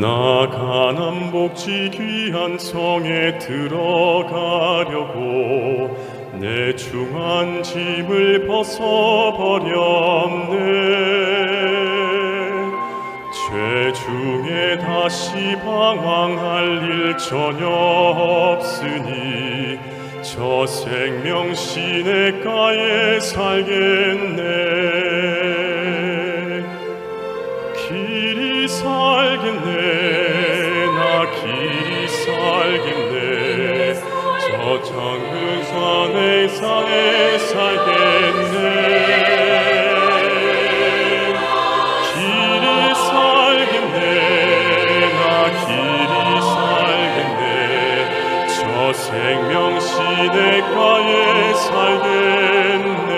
나 가난 복지 귀한 성에 들어가려고 내 중한 짐을 벗어버렸네. 죄 중에 다시 방황할 일 전혀 없으니 저 생명 시냇가에 살겠네. 길이 살겠네. 나 길이 살겠네. 저 작은 산의 산에 살겠네. 길이 살겠네. 나 길이 살겠네. 저 생명 시냇가에 살겠네.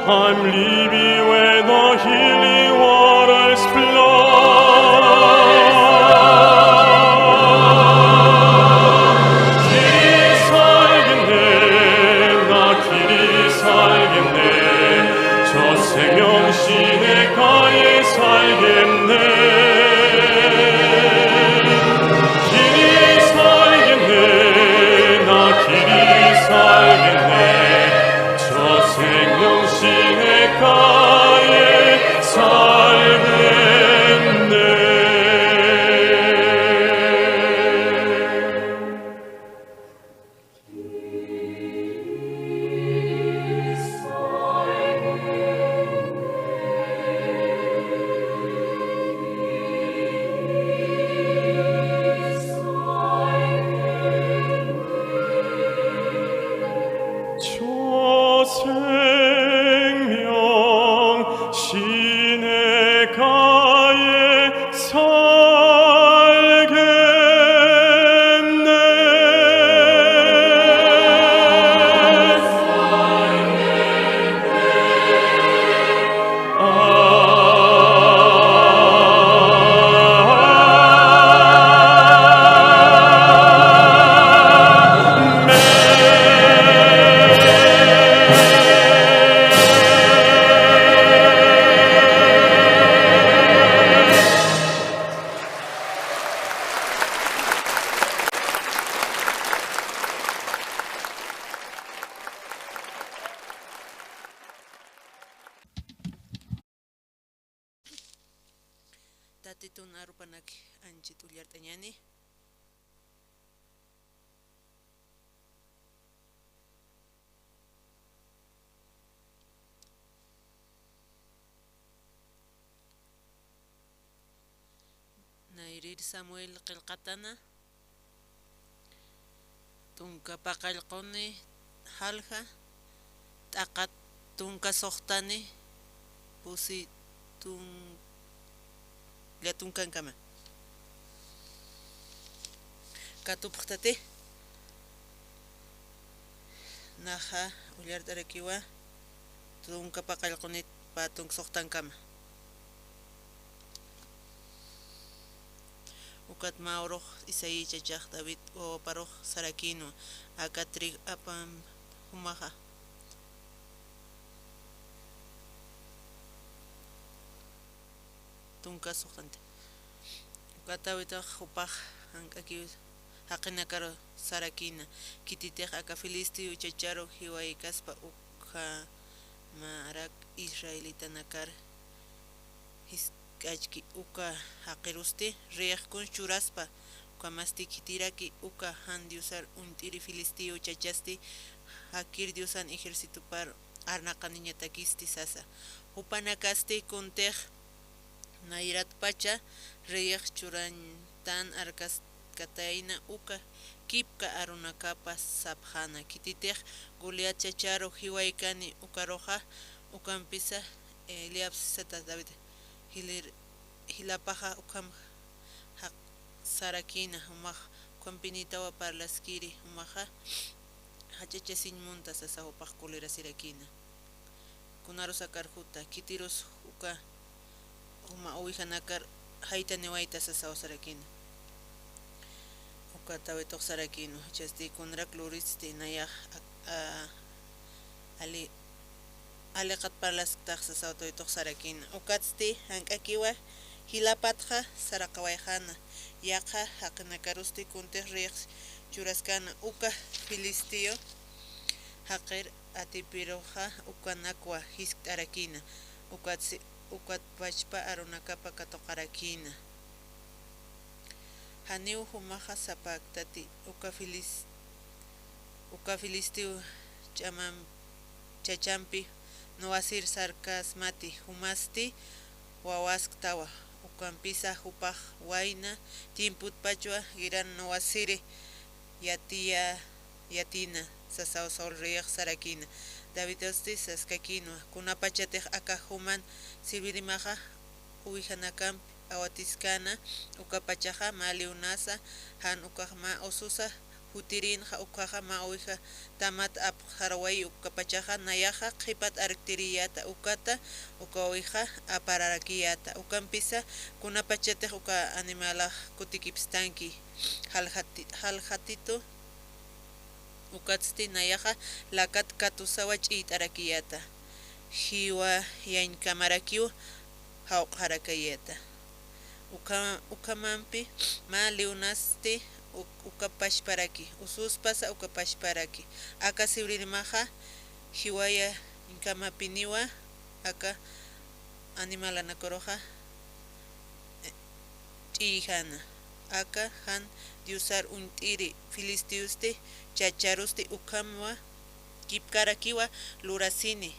I'm leaving where the healing waters flow. 길이 살겠네. 나 길이 살겠네. 저 생명 시냇가에 살겠네. 길이 살겠네. 나 길이 살겠네. 저 생명 시냇가에 살겠네. 저 생명 시냇가에 살겠네. Tatitun arupanak anchit ullartañani. Nairir Samuel qilqatana. Tunka paqallquni halja. T'aqat tunka soqtani. Pusi tun latun kankama katupqtati naja ullart'arakiwa tunka paqallqunit patun soqtankama ukat mauro isayi chachaq David wawaparuq sarakinu akatri apam humaqa tunka soqtante ukatawita hupaq hank'aki haqinakaro sarakina kititiq aka Filistiu chacharo hiway kaspa ukha marak Israelita nakar hisk'achki uka haqirusti riqkun churaspa uka masti kitiraki uka han diosar unt'iri Filistiu chachasti hakir diosan ejército par arnaqaniñatakisti sasa hupanakasti kuntiq nairat pacha riq churan tan arkas katayna uka kipka arunakapas sapjana kititiq Goliat chacharo hiwaykani ukaroja ukampisa liapsisata David hilapaja ukam haq sarakina humaq ukampinitawa parlaskiri humaqa hachachasinmunta sasawapaq kulera sirakina kunaro sakarjuta kitiros uka huma uwihanakar hayta niwayta sasawa sarakina uka tawituq sarakinu chasti kunrak luristi nayaq aliqat parlastaq sasawa tawituq sarakina ukatsti hank'akiwa hilapatqa saraqawayjana yaqa haqinakarusti kuntiq riq churaskana uka Filisteo haqir atipiruqa ukanakwa hisk'arakina ukat pachpa arunakapa katuqarakina haniw humaqa sapaktati uka Filisteo chachampi nuwasir sarkasmati humasti wawasktawa ukampisa hupaq wayna timputpachwa giran nuwasiri yatina sasaw riq sarakina David osti saskakinwa kunapachatiq aka human sirvirimaqa uwihanakampi awatiskana uka pachaqa maliwnasa han ukaq ma ususa hutirinqa ukaqa ma uwiha tamat apqharway uka pachaqa nayaqa qhipat ariktiriyata ukata uka uwiha apararakiyata ukampisa kunapachatiq uka animalaq kutikipistanki halqatitu ukatsti nayaqa lakat katusawa ch'iyt'arakiyata hiwa yañkamarakiw hawqharakayata ukamampi ma liwnasti uka pashparaki ususpasa uka pashparaki aka sibririmaqa hiwaya inkamapiniwa aka animalanakuruqa ch'iyjana aka han diosar unt'iri Filistiusti chacharusti ukamwa kipkarakiwa lurasini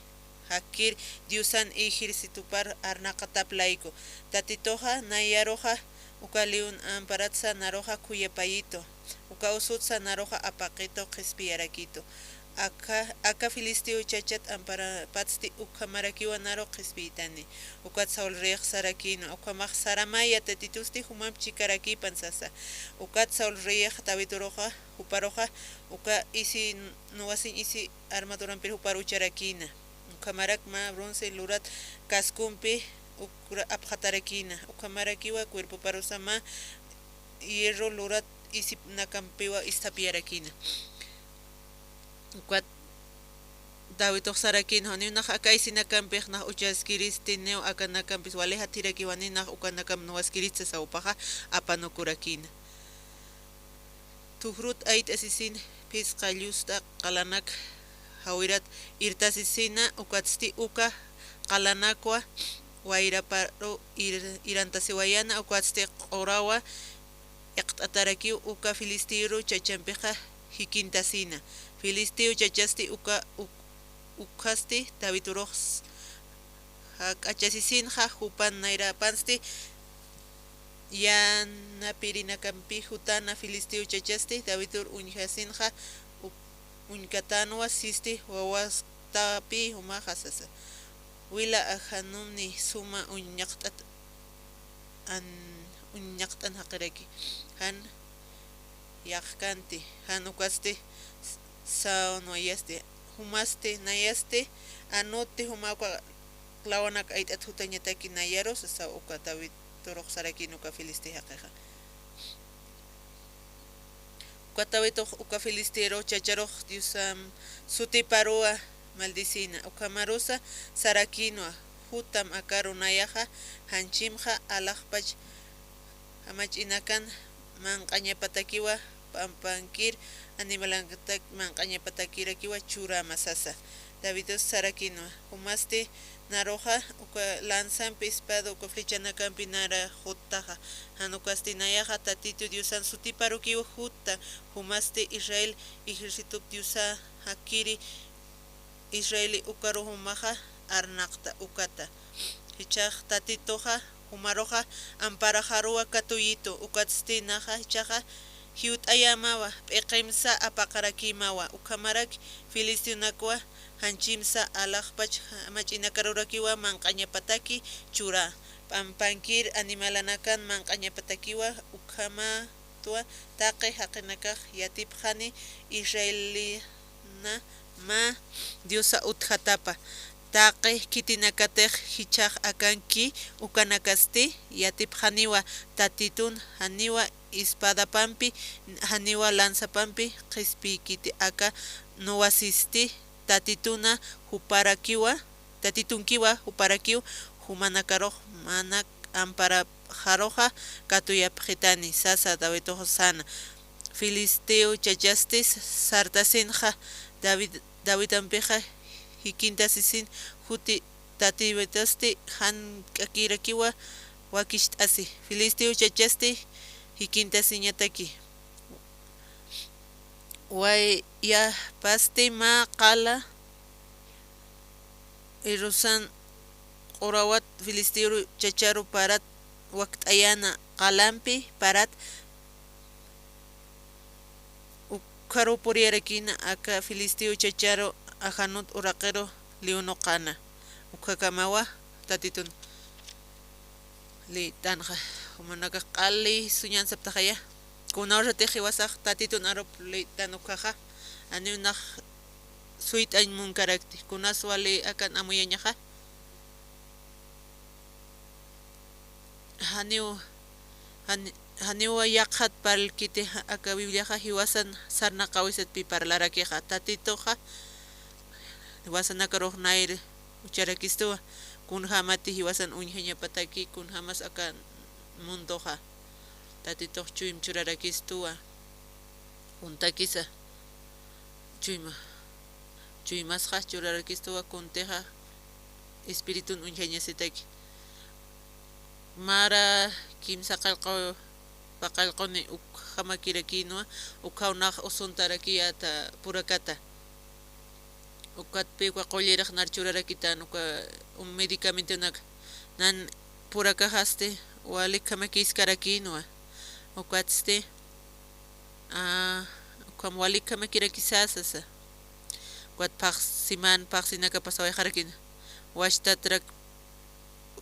hakir diosan ejército par arnaqataplayku tatitoja nayaroja uka liun amparatsa naroja kuyapayito uka usutsa naroja apaqito qhispiyarakito aka Filisteo chachat ampara patsti uka marakiwa naro qhispiytani ukat saul riq sarakino uka maq saramaya tatitusti humam chikarakipan sasa ukat saul riq tawituroja uparoja uka isi nuwasin isi armaduranpi uparucharakina ukamarak ma bronce lurat kaskumpi ukra apqatarakina ukamarakiwa cuerpo parusama hierro lurat isip nakampiwa istapiarakina ukat dawituq sarakina haniwnaq aka isinakampiq naq uchaskiristi neo aka nakampis waleja tirakiwani naq uka nakam nuwaskiritsa sawpaqa apanukurakina tuhrut ayt asisin pisqa llusta qalanak hawirat irtasisina ukatsti uka qalanakwa wayraparo irantasiwayana ukatsti qurawa iqt'atarakiw uka Filisteo chachampiqa hikintasina Filisteo chachasti uka ukasti Daviduroq hak'achasisinqa hupan nayrapansti yanapirinakampi hutana Filisteo chachasti Davidur uñhasinqa uñkatanwa sisti wawastapi humaqa sasa wila ajanumni suma uñaqt'at an uñaqt'an haqiraki han yaqkanti han ukaste sawnwayaste humaste nayaste anote humakwa lawanak ayt'at hutañataki nayaros sa uka David toroq saraki uka filisti haqiqa Cuatawito uka filistero chacharoq diosam sutiparua maldicina uka marusa sarakinoa hutam akaru nayaja hanchimja alaqpach amach'inakan manq'añapatakiwa pampankir animalankatak manq'añapatakirakiwa chura masasa Davidos sarakinoa humaste naroja uka lanzampi espada uka flechanakampi nara jotaja hanukaste nayaja tatito diosan sutiparukiwa huta humaste Israel ejército diosa hakiri Israeli ukaru humaja arnaqta ukata hichaj tatitoja humaroja amparajarua katuyito ukatstinaja hichaja hiut ayamawa p'iqimsa apaqarakimawa ukamarak filistinakwa hanchimsa alaqpach mach'inakarurakiwa manq'añapataki chura pampankir animalanakan manq'añapatakiwa ukhama tua taqi haqinakaq yatipqani Israelina ma diosa utjatapa taqi kitinakatej hichaj akanki ukanakasti yatipqaniwa tatitun haniwa espadapampi haniwa lanzapampi qispi kiti aka nuwasisti tatituna huparakiwa tatitunkiwa huparakiw humanakaroq manak ampara jaroja katuyapqitani sasa Davidoj sana filisteo chachastis sartasinja Davidanpiqa hikintasisin huti tatibetasti han k'akirakiwa wakish t'asi filisteo chachasti hikintasiñataki way ya pasti ma qala irusan qorawat filisteo chacharu parat waqt'ayana qalampi parat ukharu puriyarakina aka filisteo chacharo ajanut uraqero liuno qana ukhakamawa tatitun li tanja humanaka qali suñan saptajaya kunawra teji wasaq tatitun arop li tanukaja aniunaq suit'añ munkarakti kunas wali akan amuyañaja haniwa yaqhat palkiti aka bibliaja hiwasan sarna qawisatpi parlarakiqa tatitoja hiwasanakaroq nair ucharakistuwa kunhamati hiwasan uñhañapataki kunhamas aka mundoja tatitoq chuyim churarakistuwa kuntakisa chuymasqa churarakistuwa kunteja espiritun uñhañasitaki mara kimsa qallqa paqallquni ukhamakirakinuwa ukhawnaq usuntarakiyata purakata ukatpiqa qolliraq nar churarakita uka medicamentonaqa nan purakajaste walikamakiskarakinuwa ukatste ukam walikamakirakisasasa ukat paqsiman paqsinaka pasawayqarakina washtatrak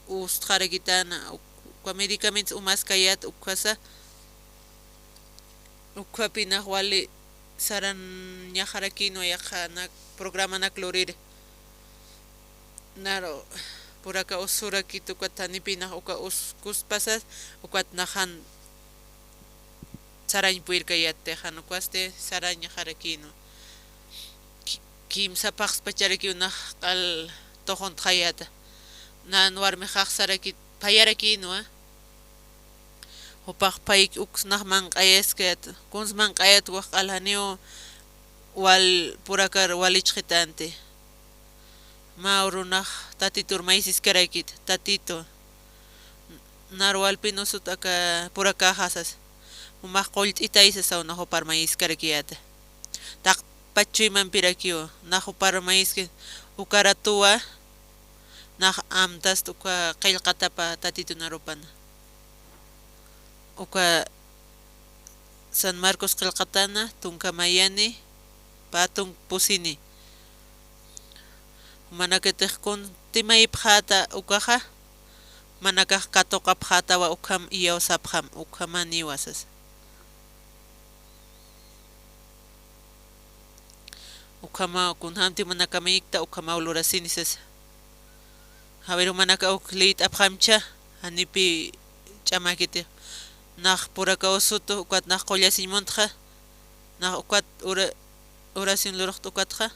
ustqarakitana uka medicamentos umaskayat ukasa ukapinaq wali saran ñaqarakinuwa yaqanak programanak lorir naro puraka usurakit ukat tanipinaq uka kuspasas ukat najan sarañ puirkayat tejan ukaste sarañ ñaqarakinuwa kimsa paqspacharakiunaq qal tojon qhayata nan warmi qaqsarakit payarakinuwa upaq pay uksnaq manq'ayaskat kuns manq'ayat waq q'alhaniw wal purakar walichqitante maurunaq tatitur maysiskarayki tatito narwalpi nosut aka purakajasas umaq qollt'itaysa sawnaq upar maysiskaraykiata taq pachuymanpirakiwa naq upar mayski ukaratuwa naq amtas uka qillqatapa tatito narupana uka San Marcos qillqatana tunkamayani patun pusini manakatiqkun timaypaqata ukaja manakaq katuqa phatawa ukham iyaw sapham ukhamani wasas ukhama kunhamti manakamayikta ukhama ulurasinisas haberu manaka uklit aphamcha hanipi ch'amakiti naq puraka usutu ukat naq qollasimuntqa naq ukat orasin luruqta ukatqa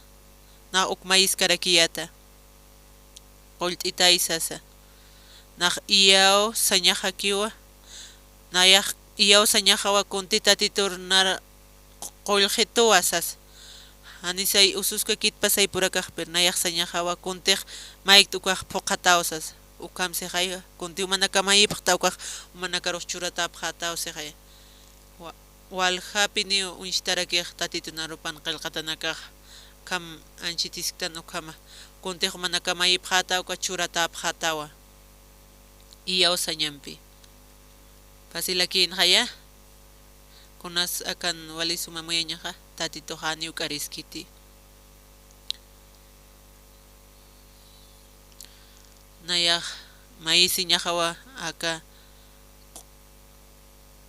naq ukmayis karakiyata qollt'ita isasa naq iyaw sañaqa kiwa nayaq iyaw sañaqawa kuntita titur nara qollqitu wasas hanisay ususka kitpasay purakaqpir nayaq sañaqawa kuntiq mayk tukaq phuqatawsas ukam siqay kunti manakamayipaq tawkaq manakaruq churatapaq hatawsiqay walhapi ni unshtarakiq tatitu narupan qillqatanakaq kam anchitisqtan ukhama kuntiq manakamayipaq hatawqa churatapaq hatawa iyaw sañanpi pasilakin haya kunas akan wali sumamuyañaqa tatito hani uk'ariskiti nayaq mayisi ñaqawa aka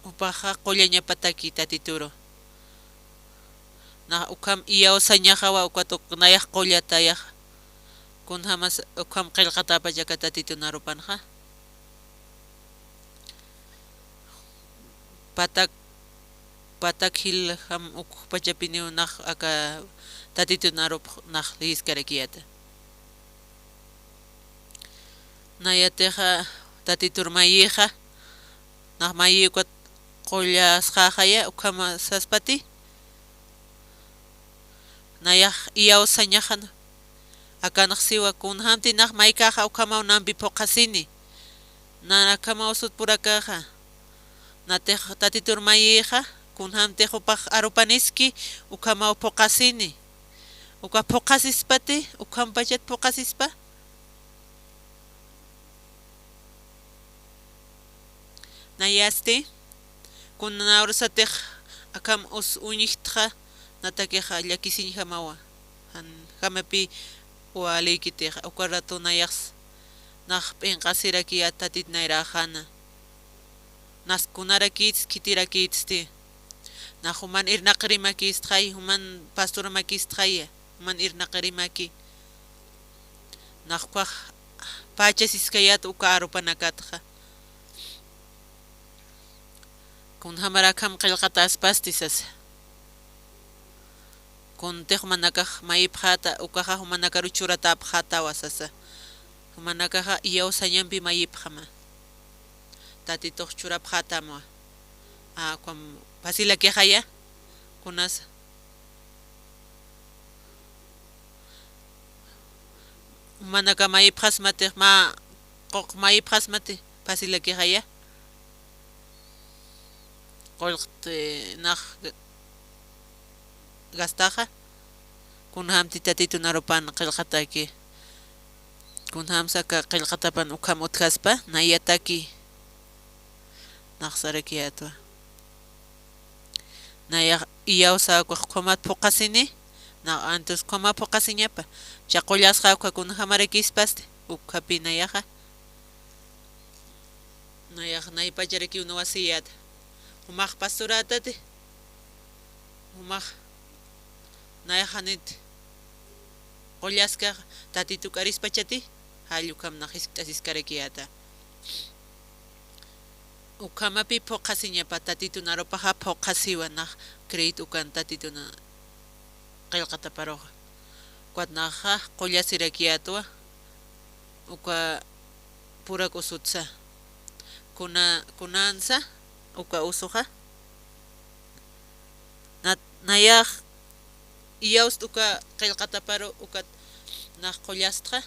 upaqa qollañapataki tatituro na ukham iyaw sañaqawa ukatuk nayaq qollatayaq kunhamas ukham qillqatapallaka tatito narupanqa patak hil ham uk pachapini naq aka tatito narup naq liskarakiyata nayateqa tatitur mayiqa naq mayi ukat qollasqaqaya ukhama saspati nayaq iyaw sañaqan akanaq siwa kunhamti naq maykaqa ukhama unanpi phuqasini narakama usut purakaqa nateq tatitur mayiqa kunhamti upaq arupaniski ukhama phuqasini uka phuqasispati ukham pachat phuqasispa nayasti kunawrusatiq akam uñiqtqa natakiqa llakisini hamawa han hamapi waliykitiqa uka ratu nayaq naq p'inqasirakiya tatitnayraqana naskunarakis kitirakisti naq human irnaqrimakistqay human pasturmakistqaya human irnaqrimaki naqpaq pachasiskayata uka arupanakatqa kunhamarakam qillqata aspastisas kuntiq manakaq mayipqata ukaqa humanakaru churatapaq hatawasasa humanakaqa iyaw sañanpi mayipqama tatituq churapaq hatamwa kwam pasilakiqaya kunas manaka mayipqas matiq ma qoq mayipqas mati pasilakiqaya qollqti naq gastaqa kunhamti tatitu narupan qillqataki kunhamsaka qillqatapan ukham utkaspa nayataki naq sarakiyatwa nayaq iyaw sawakuq qhumat phuqasini naq antes qhuma phuqasiñapa chaqullasqa ukhakuna hamarakispaste ukhapi nayaqa nayaq naypachariki una wasiyata humaq pasturatati humaq nayaq hanit qollaskaq tatitu k'arispachati hallukam naq hisk'asiskarikiyata ukhamapi phuqasiñapa tatitu narupaqa phuqasiwa naq crédito kan tatituna qillqata paruqa kuatnaqa qollasirakiatwa uka purak usutsa kunansa uka usuqa nayaq iyaws uka qillqata paru ukat naq qollasqa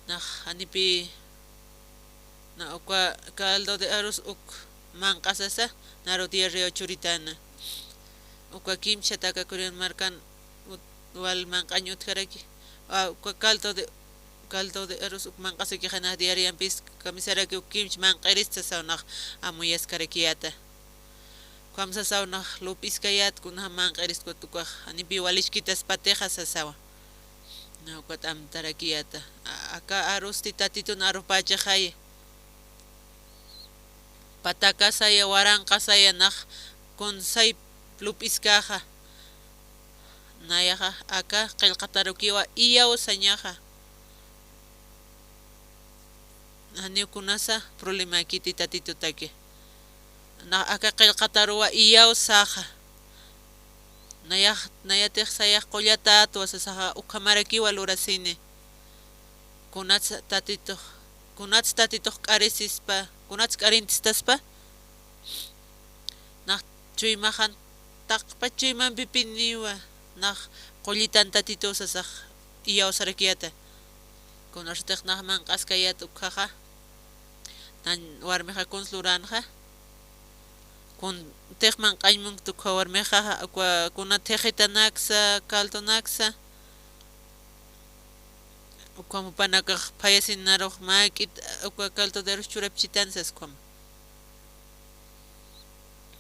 naq hanipi na uka caldo de arroz uk manqasasa naru diarreo churitana uka kimchataka kurin markan wal manqañut karaki uka caldo de arroz uk manqasaki hana diariampis kamisaraki uk kimch manqirista sawnaq amuyas karakiyata kamsa sawnaq lupis kayat kunha manqiris kutukaq hanipi walishkitas pateja sasawa na ukat am tarakiata aka arus ti tatitun arupache khay pataka saya waranqa saya naq konsay plupis kaja nayaqa aka qillqatarukiwa iyaw sañaqa haniukunasa problema kiti tatitutaki na aka qillqataruwa iyaw saqa nayatiq sayaq qullata atwasasaqa ukhamarakiwa lurasini kunats tatituq q'arisispa kunats q'arintistaspa naq chuymajan taqpa chuyman pipiniwa naq qullitan tatitusasaq iyaw sarakiyata kunartiq naq manq'askayata ukhaqa nan warmiqa kunsluranja kun tiqman q'aymun tukha warmiqa kuna tiqita naksa caldo naksa ukhamu panakaq phayasinaruq mak'it caldoderos churapchitansas kham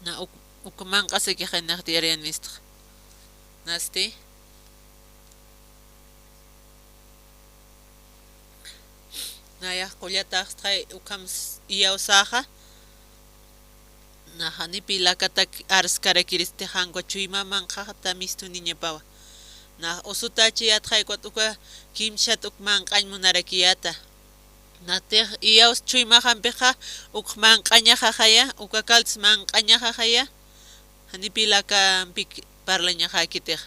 na manq'asiki hinaq tiyarianistaq nasti nayaq qullataq qay ukhams iyaw saqa na hanipi lakatak arskarakiristi hanwa chuymaman qaqta mistuniñapawa na usutachi atqaykuat uka kimshat ukman q'aymunarakiyata natiq iyaw chuymahanpiqa ukman q'añaqa haya uka kaltas man q'añaqa haya hanipi lakampi parlañaqa kitiq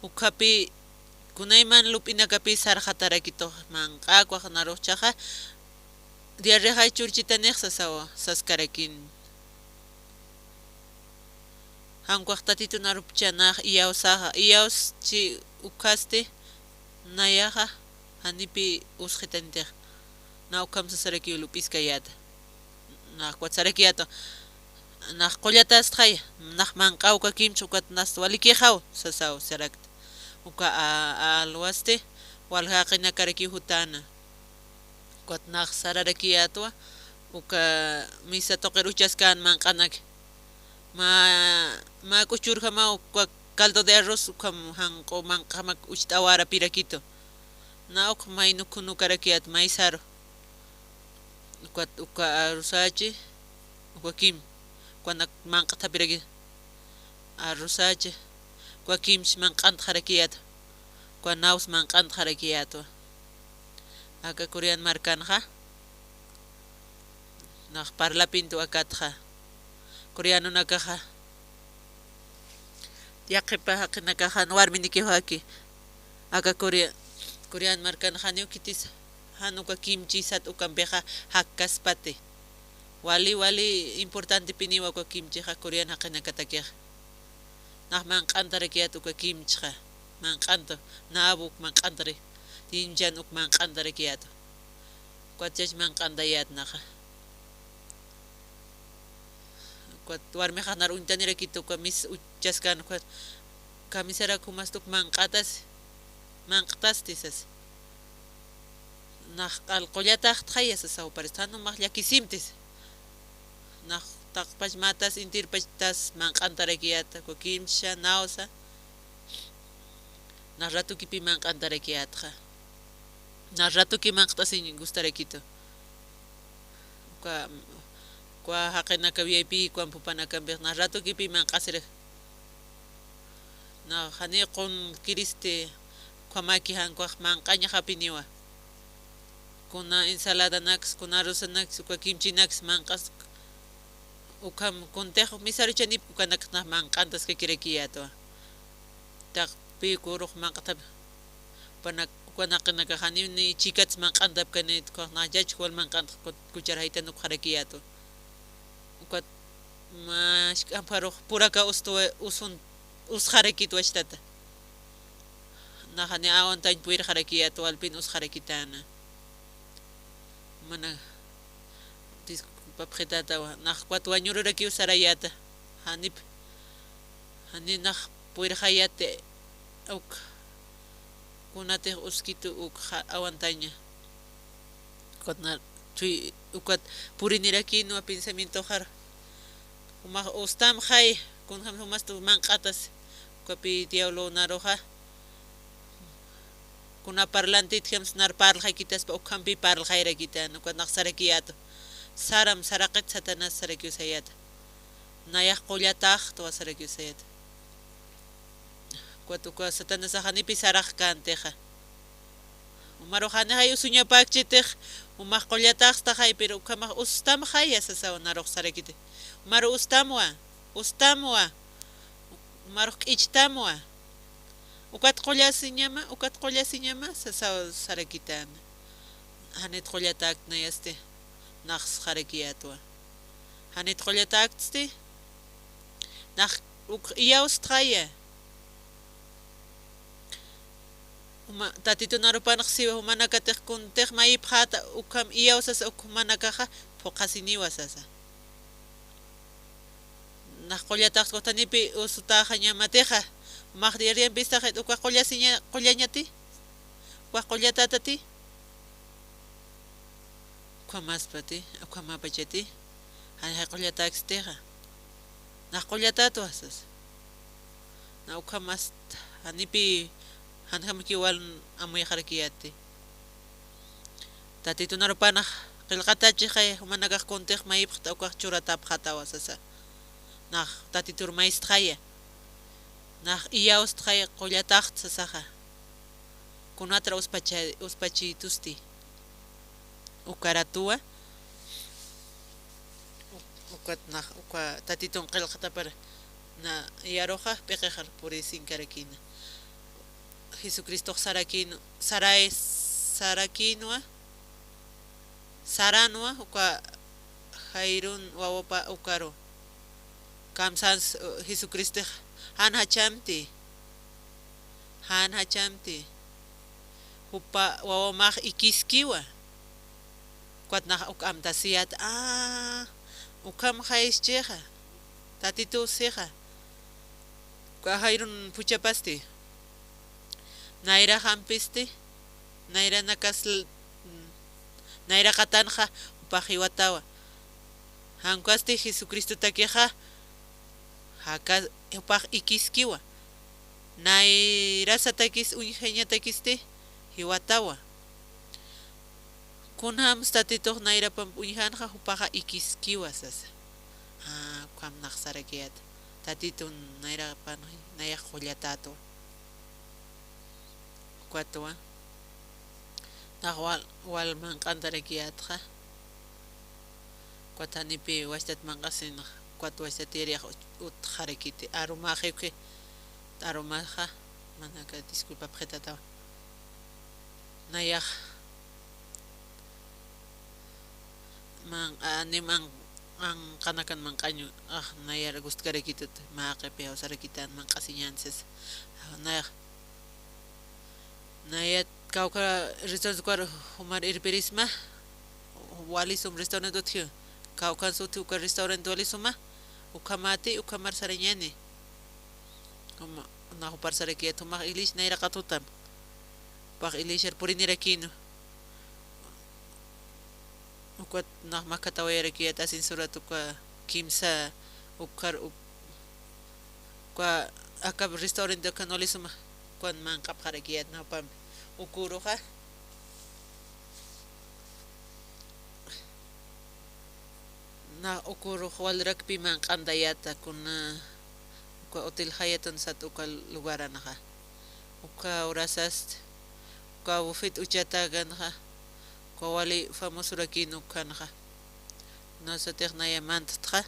ukhapi kunayman lup'inakapi sarqatarakituq man q'akwaq naruqchaqa diarreqa churchitaniq sasawa saskarakin hankwaq tatitunarupchanaq iyaw saqa iyaw chi ukhaste nayaqa hanipi usqitantiq na ukhamsasarakiw lup'iskayata naq watsarakiyata naq qullatas qhay naq manq'awqa kimcha ukat nas walikiqhaw sasaw sarakta uka alwaste walhaqinakaraki hutana ukat naq sararakiyatwa uka misa toqiruchaskan manq'anak ma kuchurjama uka caldo de arroz ukam hanq'u manqamak ucht'awara pirakito na uq maynu kunukarakiyat maysaro uka arrozachi uka kim kuanak manq'ata piraki arrozachi uka kimsh manq'anta harakiyata uka naus manq'anta harakiyatwa aka korean markanqa naq parlapintu akatqa coreano nakaja yaqipa haqinakaja warminikiqa haki aka corean markan haniu kitis hanuka kimchisat ukampiqa hakkaspati wali importante piniwa uka kimchiqa corean haqinakatakiqa naq manq'antarakiyata uka kimchqa manq'anta nabuk manq'antari tinchan uk manq'antarakiyata kuachach manq'antayat naqa warmiqa nar untanirakito kamis uchaskan kamisara kumastuk manq'tastisas naq q'alqullataq thayasas awparisano maq llakisimtis naq taqpach matas intirpach tas manq'antarakiyata kimsha nawsa naq ratukipi manq'antarakiyatqa naq ratuki manq'tasin gustarakito kwa haqinaka VIP kwa pupanakampik na rato kipi manqasir na haniqun kiriste kwa makihan kwa manqaña hapiniwa kuna ensalada nax kuna arroz nax kwa kimchi nax manqas ukam kontejo misarichani kukanak na manqantas que kirekiyato taq pi kuruq manqata panak kuanaqinaka hanini chikats manqantap kanit kwa na jach wal manqant kucharayta nuk harakiyato ukat mas amparuq puraka usun usqarakit washtata naqani awantañ puir harakiyat walpin usqarakitana mana disculpapqitata naq kwat wañururaki usarayata hani naq puir hayate uk kunatih uskitu uk awantaña kotna chui ukat puriniraki no pensamiento har uma ustam hay kun ham humas tu manqatas kapi diablo naroja kuna parlantit hems nar parlhay kitas pa ukampi parlhay rakita no kwa naksarakiyato saram saraqet satanas sarakyusayat nayah qollataaq to sarakyusayat kwa tukwa satanas hanipi saraq kanteja umaro hane hay usuña pakchitej umah qollataaq tahay pero ukamah ustam hay asasa naroq sarakite umaro ustamwa umaro q'ichtamwa ukat qollasiñama sasa sarakitan hanet qollataaq nayaste naqs harakiyatwa hanet qollataaqste naq iyaustqaya uma tatito narupanaq siwa humanakatej kuntej mayipqata ukam iyausas ukmanakaja phuqasiniwa sasa naq qollataaq qutanipi usutaqa ñamateja maqdirian pistaqa uka qollañati wa qollatatati kwamaspati kwamapachati hay qollataaqsteja naq qollatatu asas na ukamas hanipi hanhamki wal amuy harkiyati tatito narupanaq qillqatachi hay humanakaq kuntej mayipqta uka churatapqata wasasa naq tatitur maistqaya naq iyaustqaya qollataaq sasaqa kunatra uspachitusti ukaratuwa ukat naq uka tatitun qillqata para na yaroja peqejar purisin karakina Jesucristo sarakinwa saranwa uka jairun wawapa ukaro kamsans Jesucristo han hachamti upa wawamaj ikiskiwa kwatnaq ukamtasiyat ukam jaischeja tatito seja kwa jairun puchapasti naira hampisti naira naira qatanja upajiwatawa hankwasti Jesucristo takeja haka upaj ikiskiwa naira satakis unjeñatakiste hiwatawa kunham statito naira pam unjanja upaja ikiskiwa sasa kwam naqsarakiyat tatito naira pan naya qollatato kwatwa naqwal wal manqantarakiyatqa kwatanipi washtat manqasin kwatwa satiriya ut harakiti arumaje arumaja manaka disculpa pjetata nayaj man animan an kanakan manqañu nayar gustkarakitut maqepe usarakitan manqasiñanses nayaj nayat kauka restaurant kwar humar irperisma walisum restaurant dotio kaukan suti uka restaurant walisuma ukamati ukamar sarañani como nahu parsarakiat humar ilish naira qatutam paq ilisher purinirakino ukat nah makatawayarakiat asin surat uka kimsa ukar uka akab restaurant dokan walisuma kwan manqap harakiat napam ukuruja na ukuruj walrakpi manqantayata kuna uka hotel hayatun sat uka lugaranaja uka urasast uka bufet uchataganja uka wali famosurakinu kanja nosotej nayamantqa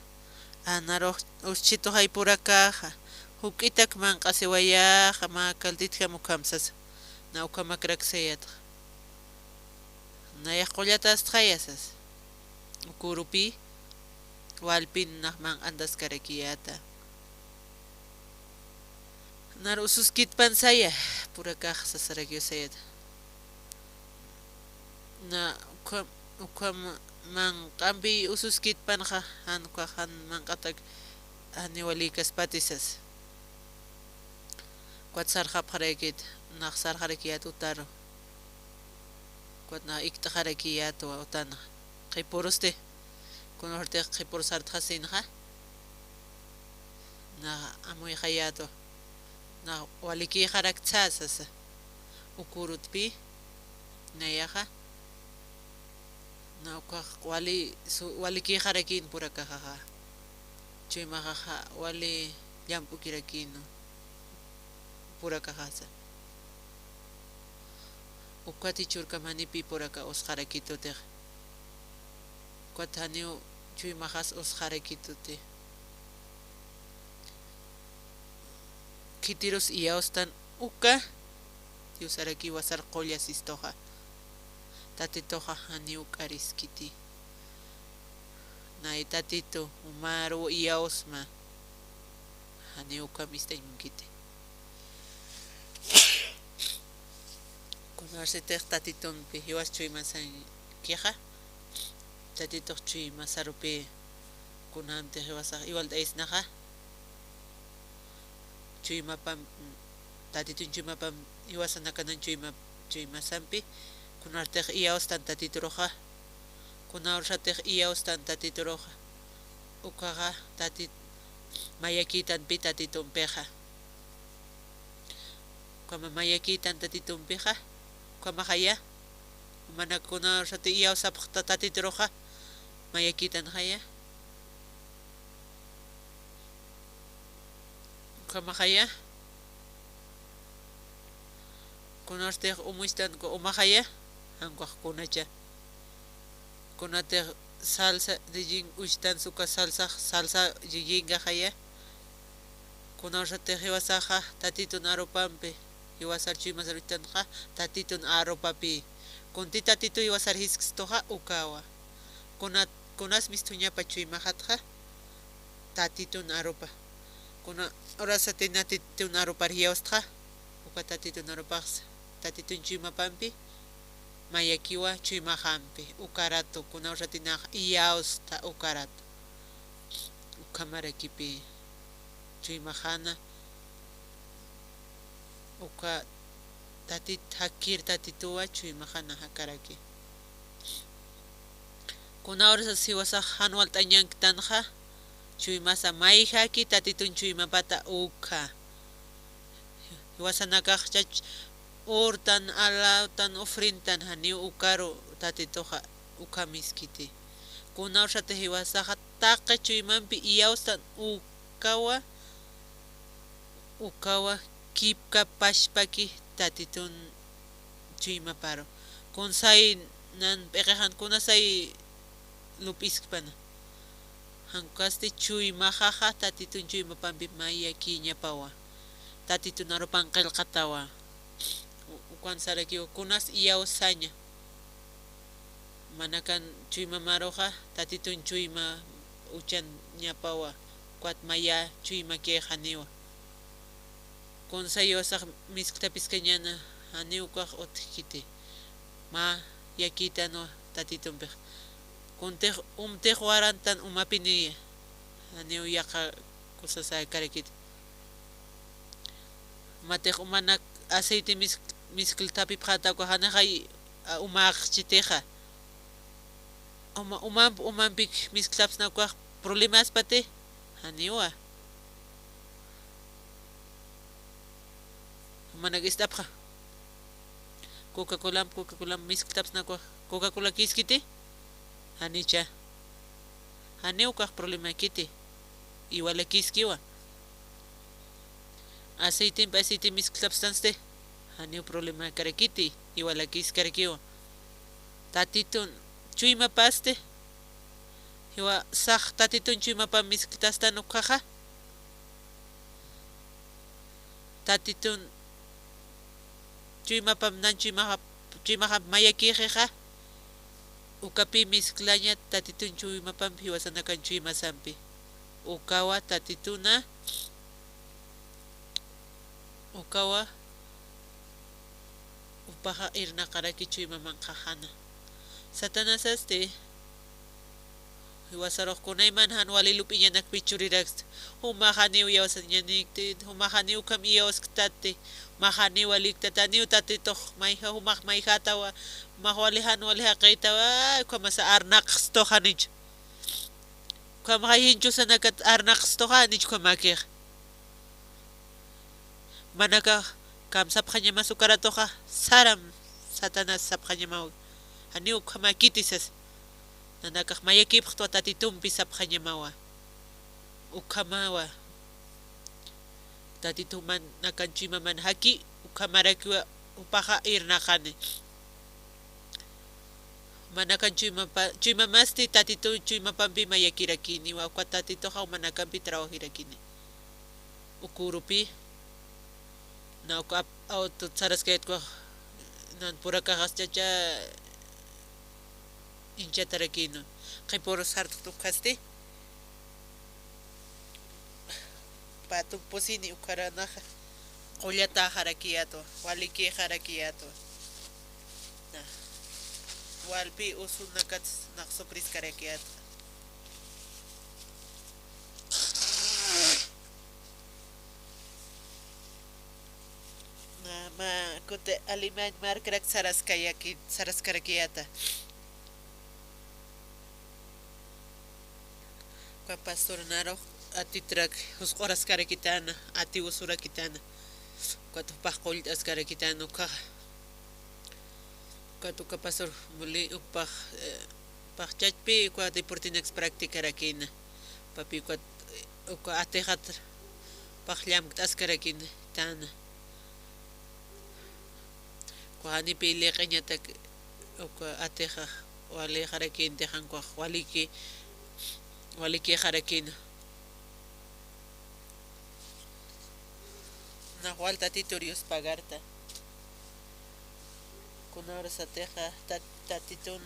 anaroj uschito hay purakaja hukitak manqasiwaya jama kalditja mukamsas na ukamakraksayat naya qollatas tqayasas ukurupi walpin naqman andas karakiyata nar ususkit pansaya purakaj sasarakyusayat na ukam manqampi ususkit panja han manqatak aniwalikas patisas kwat sarqapqarakit naq sarqarakiyat utaro kwat na iktajarakiyat wa utana qipuruste kunorte qipur sartqasinqa na amuy hayato na waliki qaraktsasasa ukurutpi nayaja nauqa wali kijarakin purakajaja chuymajaja wali llampu kirakino purakajasa ukwati churkamanipi puraka osjarakitutej kwataniu chuymajas osjarakitute kitiros iaostan uka tiusaraki wasar qolla sistoja tatitoja haniu kariskiti nay tatito umaru iaosma haniu kamistaymunkite kunarsetej tatitonpi iwas chuymasan kija tatito chuymasarupi kunantej iwasaj igual isnaja chuymapam tatitun chuymapam iwasanakanan chuymasampi kunartej iaostan tatitoroja kunawrratej iaostan tatitoroja ukaga tatit mayakitanpi tatitunpeja kama mayakitan tatitunpeja kamajaya mana kunawrrate iaosapj tatitoroja mayakitan jaya kamajaya kunartej umuistan ko umajaya ankuaj kunacha kunatej salsa de yin ushtan suka salsa yinga jaya kunarratej iwasaja tatitun aropampi iwasar chuymasarutanja tatitun aropapi kunti tatitu iwasar hiskstoja ukawa kunas mistuñapa chuymajatja tatitun aropa kuna orasate natitun aropariaostja uka tatitun aropax tatitun chuymapampi mayakiwa chuymajampi ukarato kunawrratinaj iaosta ukarato ukamarakipi chuymajana uka hakir tatituwa chuymajana hakaraki kunawrsa siwasaj hanual t'añankitanja chuymasa mayjaki tatitun chuymapata uka iwasanakajchach urtan alautan ofrintan haniu ukaro tatitoja ukamiskiti kunawrratej iwasaja taqa chuymanpi iaustan ukawa kipka pashpaki tatitun chuymaparo kunsay nan p'eqejan kunasay lupiskpana hankasti chuymajaja tatitun chuymapampi mayakiñapawa tatitun aropan qillqatawa ukwansarakiwa kunas iausaña manakan chuymamaroja tatitun chuyma uchan ñapawa kuat maya chuyma kejaniwa kunsay iwasaj misktapis kañana haniukuaj utkiti ma yakitanwa tatitunpej kuntej umtej warantan umapiniya haniu yaqa kusasay karakit matej umanak aceite miskltapi pjatakuaj hanajay umaqchiteja umanpik misklapsnakuaj problemas pate haniwa manak istapja Coca-Cola misklapsnakuaj Coca-Cola kiskiti hanicha haniukuaj problema kiti iwala kiskiwa aceite misklapstanste haniu problema karakiti iwala kiskarakiwa tatitun chuymapaste iwa saj tatitun chuymapa miskltastan ukaja tatitun chuymapam nan chuymaja mayakijeja ukapi misklaña tatitun chuymapampi iwasanakan chuymasampi ukawa tatituna ukawa upaja irnaqaraki chuymamanqajana satanasaste iwasaroqkunayman hanwali lupiñanakpi churiraxt humajaniw yawasañanikti humajaniw kam iyawasktate majaniwa liktataniw tatitoq mayja humaq mayjatawa majwali hanwali haqaytawa kamasa arnaqstojanich kamajayinchu arnaqstojanich kamakej manaka kam sapqañama sukaratoqa saram Satanás sapqañamawan ani ukhama kitisas nanakaq mayakipaq tatitumpi sapqañamawa ukhamawa tatituman nakanchimaman haki ukhamarakiwa upaqa irnaqani manakanchimapa chimamasti tatitu chimapampi mayakirakini wawqa tatituqa manakampi trabajirakini ukurupi nauqa auto saraskayatqa nan purakaqaschacha inchatarakino qhipuros hartuqtukasti patun pusini ukharanaqa qullata harakiyato waliki harakiyato walpi usunakat naqsupris karakiyato ma kute aliman markrak saraskarakiyata kwa pastor naro atitrak husqoraskarakitana ati usurakitana kwa tupaq qullascarakitana ka katuka pastor muli upaq paqchachpi kwa deportinex practicarakina papi kwa uka atehat paqllam t'askarakina tana kwani pili qeñatak uka ateja wali harakin tejan kwa waliki harakina na walta titorios pagarta kunara sateja tatitun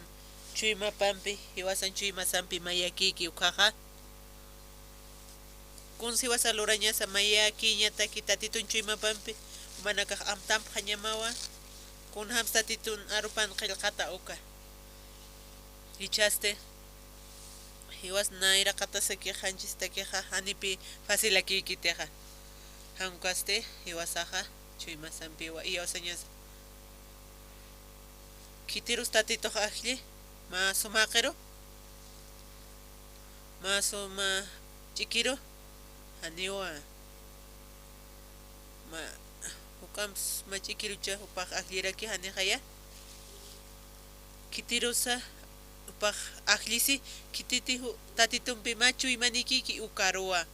chima pampi iwasan chima sampi mayakiki ukaja kun si wasaluraña sa mayaki ñataki tatitun chima pampi manaka amtam qhañamawa kun hamsta titun arupan qillqata uka hichaste hiwas naira qatasaki hanchistakiqa hanipi facilakikiteqa hankaste hiwasaqa chuyma sampiwa iyawasañas kitirus tatitoqa ajli ma sumaqiro ma suma chikiro haniwa ma ukams machikirucha upaq ajliraki hanijaya kitirusa upaq ajlisi kititi tatitumpi machu imanikiki ukarua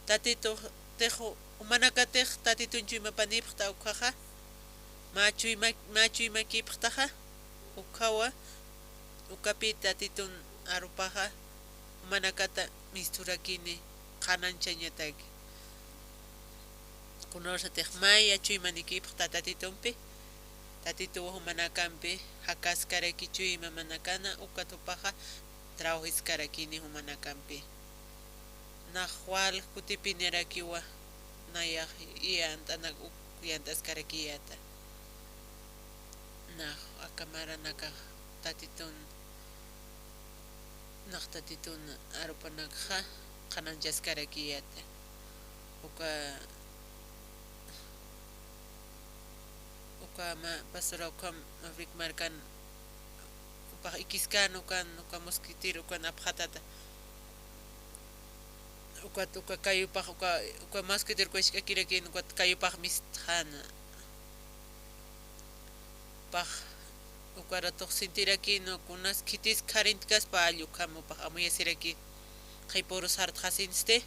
tatito tejo umanakatej tatitunchu imapanipqta ukaja machu imakipqtaja ukawa ukapi tatitun arupaja umanakata misturakini qananchañataki kunorsatej maya chuymanikipqta tatitumpi tatitu humanakampi hakaskarakichu ima manakana ukatupaja trabajiskarakini humanakampi nahual kutipinerakiwa nayaj iyantanak yantaskarakiyata nah akamara nakaj tatitun tatitun arupanakja qananchaskarakiyata ma pastor ukam afrik markan upaq ikiskan uka mosquitir uka aphatata uka kayupaq uka mosquitir kuishkakirakin uka kayupaq mistjana paq ukaratuq sintirakin kunas kitis karintkas pa allukam upaq amuyasiraki qhipuros hartqasinste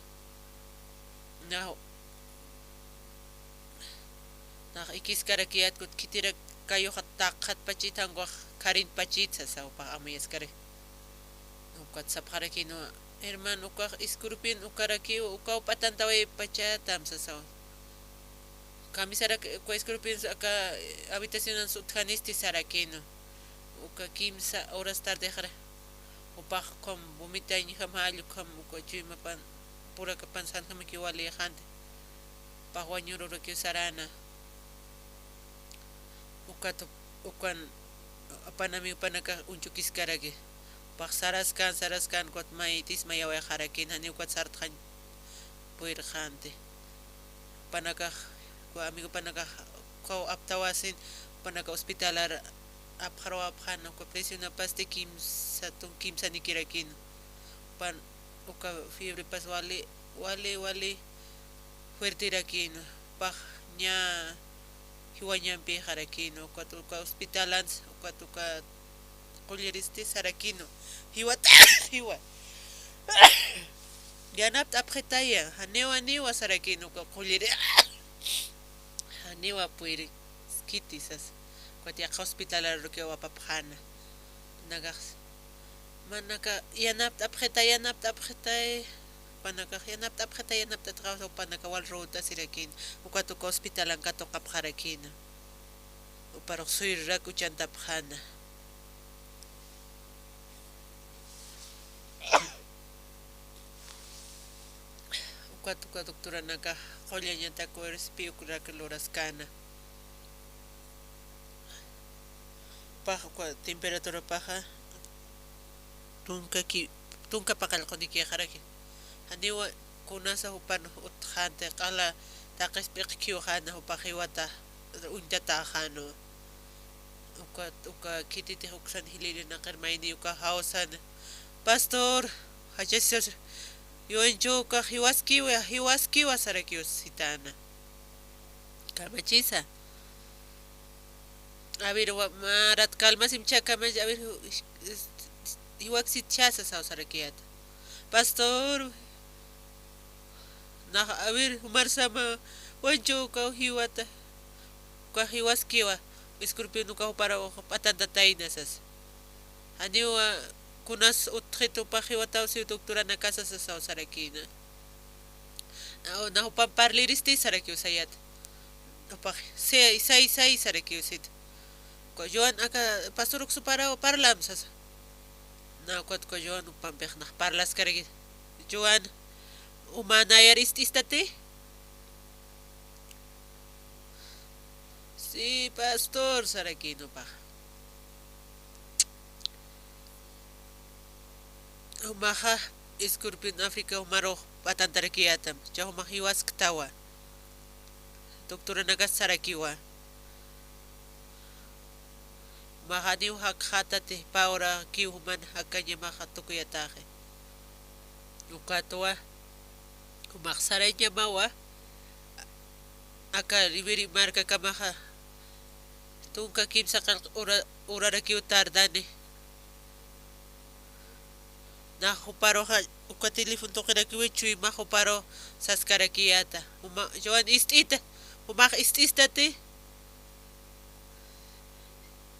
nah ikiskarakiyat kut kitirak kayo taqat pachitan kwa karin pachitsa sa upaq amuyaskare ukat sapharakino hermano uka iskurupin ukaraki uka patantaway pachatam sa kamisara kwa iskurupin aka habitacionan sutjanisti sarakino uka kimsa horas tarde jara upaq kom vomitañ hamallu kam uka chuymapan pura kapan san hamaki wali jante paqwañururaki sarana ukan apanami upanaka unchukiskaraki paq saraskan kwat maitis mayaway harakin hani ukat sartjan puirjante panaka kwa amigo panaka kwa aptawasin panaka hospitalar apjarwa apjana kwa presiona paste kimsa nikirakin pan uka fiebre pas wali fuerte irakin paq ña hiwañampi harakino uka hospitalans uka qulliristi sarakino hiwata hiwa yanap apretaya hanewa sarakino uka qulliri hanewa puiri skitisas kwatia hospitalar que wa papjana nagas manaka yanap apretay panaka yanap trabajo panaka wal ruta sirakin ukatu hospital ang kato kapkharakin uparok suira kuchanta phana ukatu ka doktora naka qolya nyanta ko respiro kurak loraskana paja kwa temperatura paja tunka pakal ko diki kharaki haniwa kunasa hupan uthante qala taqis piqkiu khana hupaqiwata untata khano uka kititi huksan hilili naqarmayni uka hausan pastor hachesos yoencho ka hiwaskiwa sarakius sitana kamachisa a ver marat calma simchaka a ver hiwaksit chasa sarakiat pastor na a ver marsama wancho ka hiwata ka hiwaskiwa escorpión ka para patanda tainasas aniwa kunas utkhito pa hiwata si doktora na casa sa sarakina na parliristi sarakio sayat pa sai sarakio sit ko joan aka pastor ko para parlam sas na kot ko joan upampek na parlas karagi joan umanayar istate si pastor sarakino pa umaha escorpión africa umaro patantarakiatam cha umahiwas ktawa doktora nagas sarakiwa mahaniw hakhatate paura kiuman hakanya mahatukuyataje ukatwa umaksaranya mawa aka liberi marka kamaha tunka kimsa kal ura kiu tardane na huparo ha uka telefon to kira kiwi chui ma huparo saskarakiata joan istita istate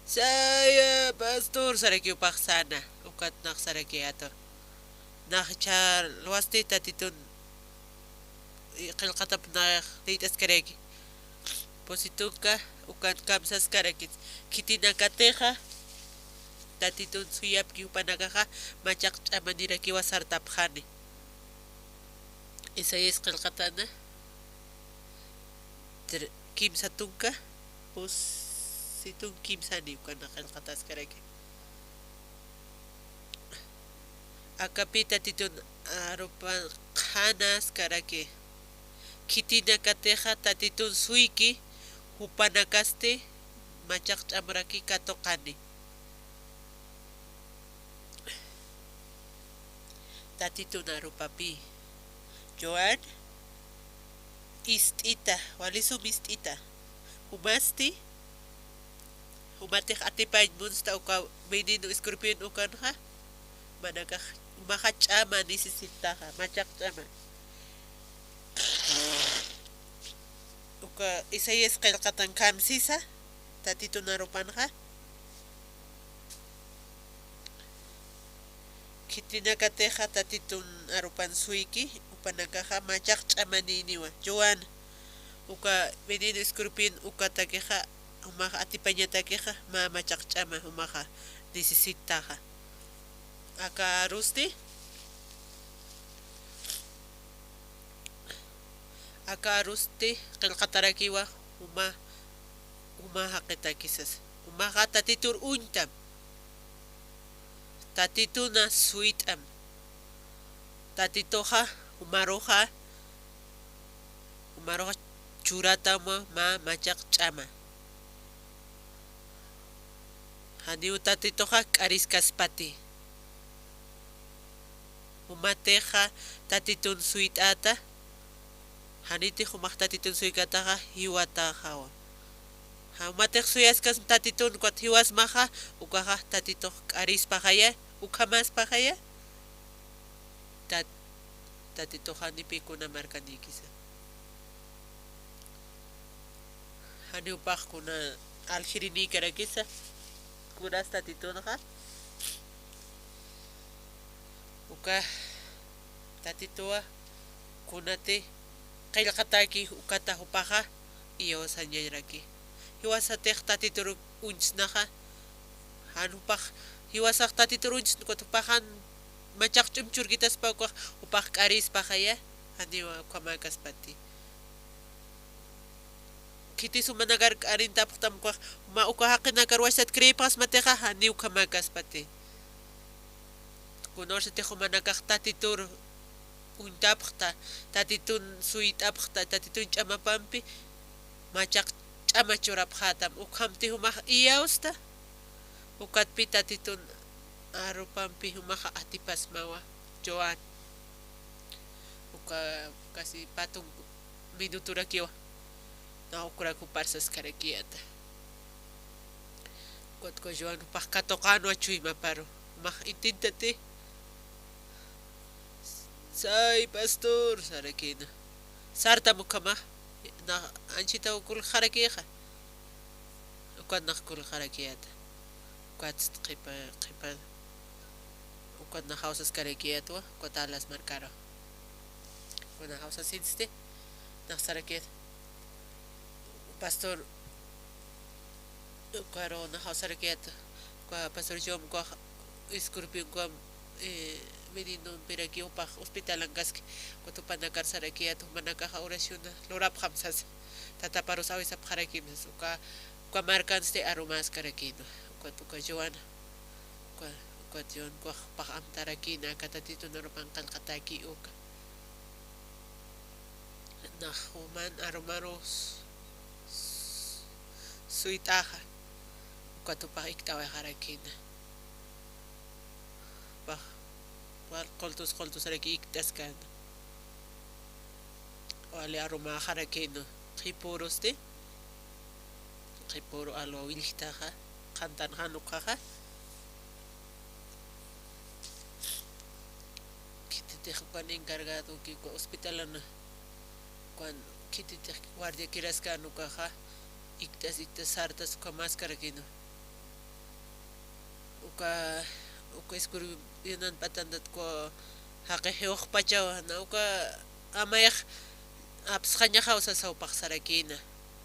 saya pastor sarakiu paksana ukat nak sarakiato nakchar luasti tatitun qilqatap na titas kareki posituka ukan kamsas karakit kitina kateja tatitun suyap ki upanagaja machak amanira ki wasartap khane isa es qilqatana kimsa tunka pos situn kimsa ni ukan qilqatas kareki akapita titun arupan khanas karaki kitina kateja tatitun suiki hupanakaste machak chamraki katokani tatitun arupapi joan istita walisum istita humasti humatih atipain munsta uka menino escorpión ukan ha manaka makachama nisisitaha machak chama uka isayes qilqatan kamsisa tatitun arupanha kitina kateja tatitun arupan suiki upanakaja machak chamaniniwa joan uka menino escorpión uka takeja umaja atipaña takeja machak chama umaja nisisitaha aka rusti qilqatarakiwa uma haqita kisas uma tatitur untam tatituna suitam tatitoja umaroja churatama machak chama haniu tatitoja k'ariskaspati umateja tatitun suitata haniti humaq tatitun suykataqa hiwata hawa hawmatiq suyaskas tatitun kuat hiwasmaqa ukaqa tatituq k'arispaqaya ukhamasqaya tat tatituq hanipikuna markanikisa haniupaqkuna aljirini karakisa kunas tatitunqa uka tatituwa kunati qillqataki ukata upaqa iyawasañayraki hiwasatiq tatitur unchisnaqa hanupaq hiwasaq tatitur unchis kutupaqa machaq ch'umchurkitaspa upaq k'arispaqaya haniwa ukhamakaspati kitisumanagar k'arintapaqtamqa ma uka haqina karwashat kriypas matiqa hani ukhamakaspati kunorsatiq humanakaq tatitur untapqta tatitun suytapqta tatitun ch'amapampi machaq ch'ama churapqatam ukhamti humaq iyawsta ukatpi tatitun arupampi humaqa atipasmawa Joan uka kasi patun minuturakiwa na ukuraku parsas karakiyata kotko Joan upaq katoqanu achuyma paru maq intintati say pastor sarakina sarta mukama na anchita ukul kharakiqa ukat naqkul kharakiyata ukat qipa ukat na hausas karakiyatwa kotalas markaro kuna hausas inste na sarakiyat pastor ukaro na hausarakiyata kwa pastor Jom kwa iskurpi kwa menino piraki upaq hospital ankaski kutupanakar sarakiyat manakaqa oración lorap khamsas tataparus awisap kharakimis uka markanste arumas karakino uka Joana uka Joan kwa paq amtarakina katatito narupan qalqataki uka na human arumaros suitaja uka tupaq iktawa harakina paq qoltus raki iktaskan wale aroma harakino qipuruste qipuru alwa wilhtaqa qantan hanuqaqa kititiq kan encargado ki hospitalana kan kititiq guardia kiraskanu kaqa iktas sartas uka máscara kino uka escurri yanan patandat ko haqehiuq pachawa na uka amayaq apsqaña hawsa sawpaq sarakina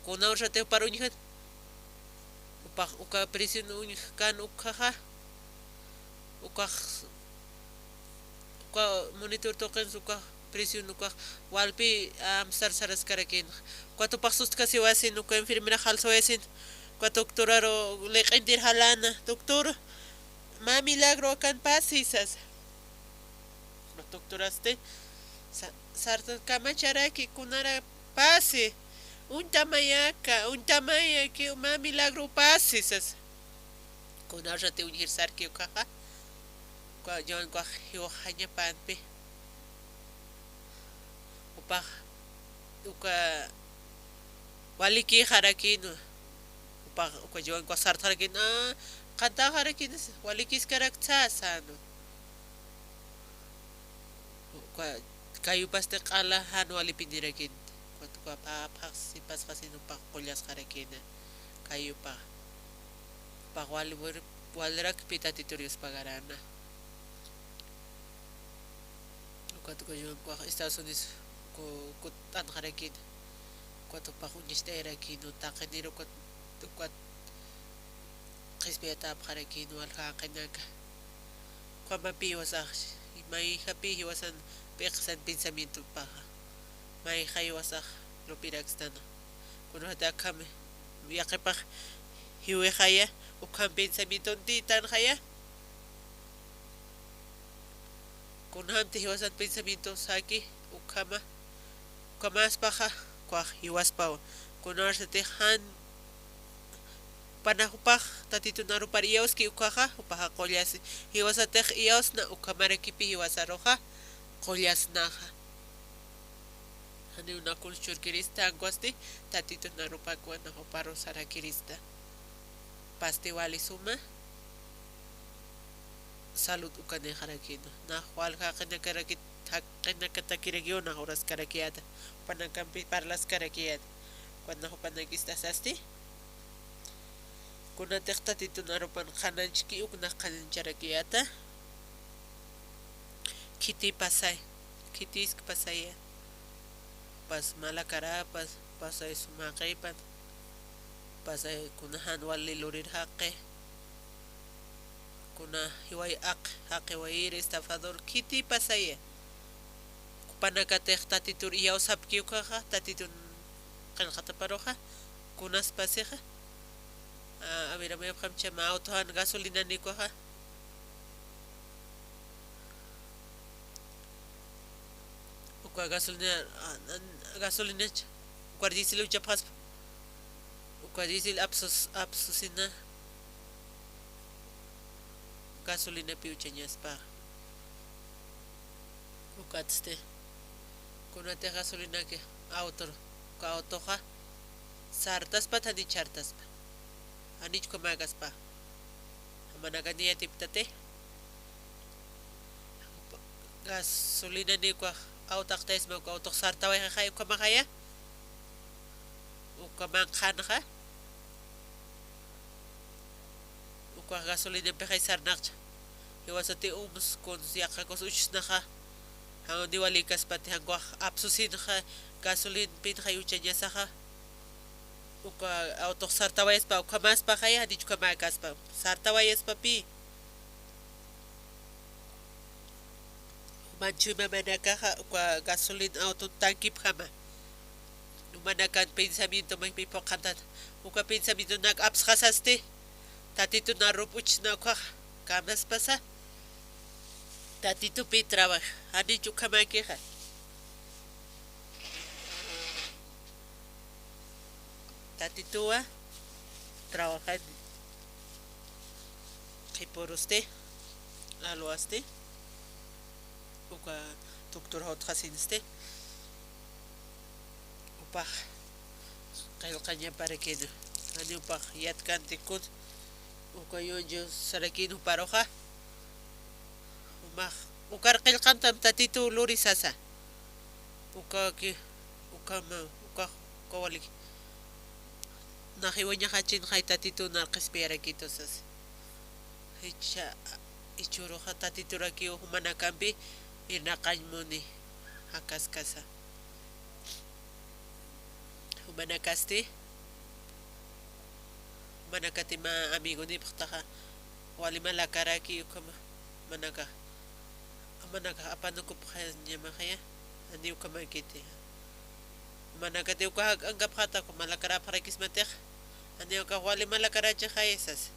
kunawrate paruñhat uka prisión uñj kan ukaqa uka monitor toqen uka prisión uka walpi saras karakin cuatro pasos casi wasin uka enfermera halso wasin cuatro doctoraro leqentir halana doctor ma milagro kan pasisas los doctoraste sarta kamacharaki kunara pase un tamaya que ma milagro pasisas kunara te unir sarki ukaqa kwa Joan kwa hiwa hanya panpe uka waliki harakino uka Joan kwa sarta harakin kanta harakin walikis karaktasano uka kayu paste qala han walipindirakin kwa pa sipas kasino pa qollas harakina kayu pa walrak pitatitorios pagarana uka Joan kwa Estados Unidos ko tan harakin kwa pa kunistera kino takeniro kwa qisbiyata apqarakin walhaqinaqa kwa mapiwasaq may hapi hiwasan piqsan pensamiento paqa may haywasaq lopiraxtana kunata kame yaqipaq hiwe haya ukhan pensamiento titan haya kunhamti hiwasan pensamiento saki ukhama kamas paqa kwa hiwaspawa kunarsate han panahupaq tatitunaru pariyawski ukaqa upaqa qollasi hiwasatiq iyawsna ukamarakipi hiwasaruqa qollasnaqa Hani una culture kirista anguasti tatito na rupa ko na ho paro sara kirista. Pasti wali suma salud ukane harakino. Na wal ha kena karakit kena kata kiragyo na horas karakiata. Panangkampi parlas karakiat. Cuando ho panagista sasti. Kuna tekta tito na rupan kananchki uk na kanancharakiata. Kiti pasay. Kitis pasaya. Pas malakara pasay sumakay pasay kunahan wali lurir hake kuna hiway hake wair estafador kiti pasaya panakatek tatitur iyaw sapkiw kaha tatitun kalkata paroja kunas paseja a ver me kamcha autohan gasolina ni koha ukwa gasolina guardisil uchapas guardisil absusina gasolina piucheñas pa ukatste kunate gasolina ke autoja sartas pa tani chartas pa anich komagas pa managania tiptate gasolina ni kwa autaktes mo ko autok sarta wa kaya kamakaya ukamangkhanha ukwa gasolina pe kay sarnakcha iwasati con siaka kos uchnaha hango diwalikas pati hango apsusin ha gasolin pin hayucha nyasaha uka autok sarta wa pa ukamas pa kaya dich kamakas pa sarta wa pa pi manchu mamanaka kwa gasolin auto tanki kama numanakan pensamiento may pipokantan uka pensamiento nag apps kasaste tatito na rupuch na kwa kamas pasa tatito pi trabaja ani chukama keja tatitoa trabaja que por usted lo haste uka doctor hot khasinste upah kayo kanya para kino ani upah yat kan tikut uka yo sarakin paroja umah ukar kil kantam tatito luri sasa uka kawalik nahiwanya kachin kay tatito na kaspera kito sas hicha ichuro tatito rakio humanakambi inakanymo ni hakaskasa humanakaste manakati ma amigo ni ptaka wali malakaraki kama manaka apano ko kanya makaya ani ko makiti manakati ko anggap hata ko malakara para kismatek ani ko wali malakara cha khaisas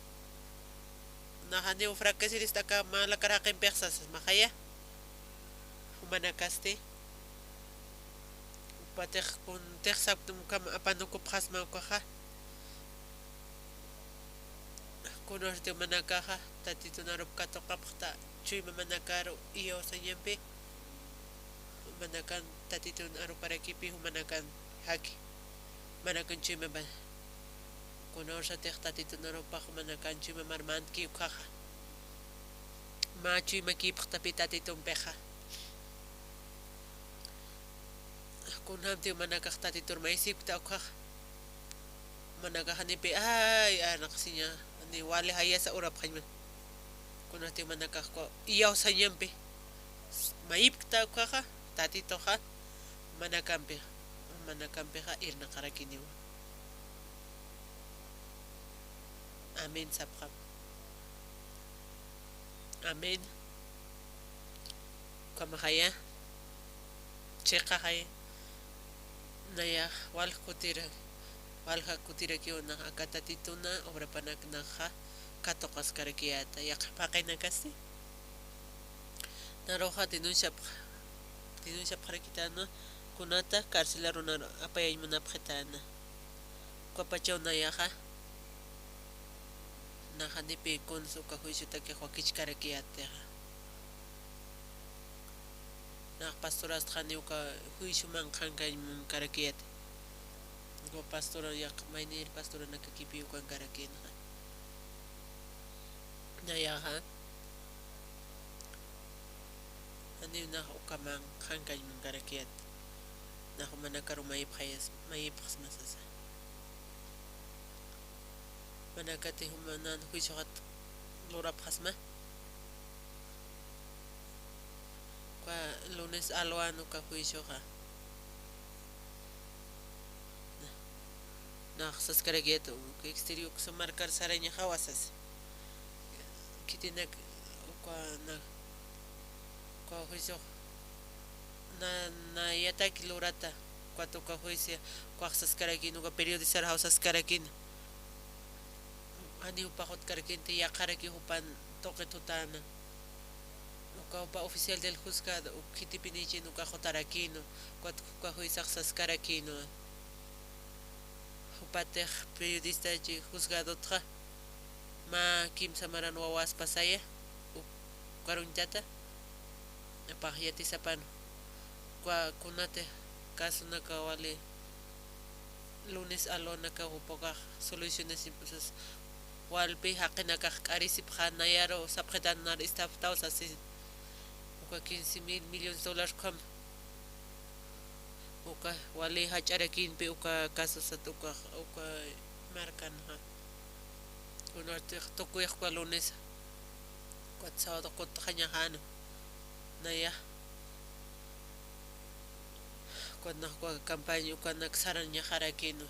na hani ufrakasirista ka malakara kin persas makaya manakaste patek kun tek saptum kam apano ko prasma ko kha kunorte manakaha tatito narup kato kapta chui manakaro iyo sa nyempe manakan tatito narup para kipi humanakan haki manakan chui maban kunor sa tek tatito narup pa manakan chui mamarmant ki ukhaha ma chui makip tapi tatito peha kunam ti manakak tatito maisip ta ukha manakahani pe ay anak sinya ni wali haya sa urap kanya kuna ti manakak ko iyaw sa nyempe maip ta ukha tatito ha manakampe ha irna karakiniwa amen sapkap amen kamakaya cheka hay naya walha kutira kyo na akatatito na obra panak na ha katokas karakiata yak pakay na kasi naroha denuncia para kitana kunata karcelaro na apayay mo na pakitana kapachaw na yaka nakanipi kun su kahuisyo take hokich karakiata na pastoras khani uka huishu man khankai mun karakiet go pastora yak mainir pastora nakakipi uka karakin na ya ha ani na uka man khankai mun karakiet na humana karumay phayas may pasmasasa manakati humanan huishu hat lura pasma kwa lunes alwano ka huisho ka na saskarageta que exterior que se marcar saraña hawasas kitinak kwa na kwa huisho na yata kilurata kwa to ka huisia kwa saskaragino ka periodizar hausas karagin ani upahot karagin te yakaragi hupan toque tutana upa oficial del juzgado ukitipinichi nuka jotarakino cuatro juizak saskarakino upatej periodista chi juzgado tra ma kim samaran wawas pasaya karuntata pajyati sapan kwa kunate caso nakawale lunes alona ka upoka soluciones impulsas walpi haqinaka qarisip khanayaro sapqetanar istaftaus así 15,000 millones de dólares kam uka wale hacharakin pe uka casos atuka uka marcan ha uno te toku lunes kwat sábado kot khanya han naya kwat na kwa campaña uka naksaran nya harakino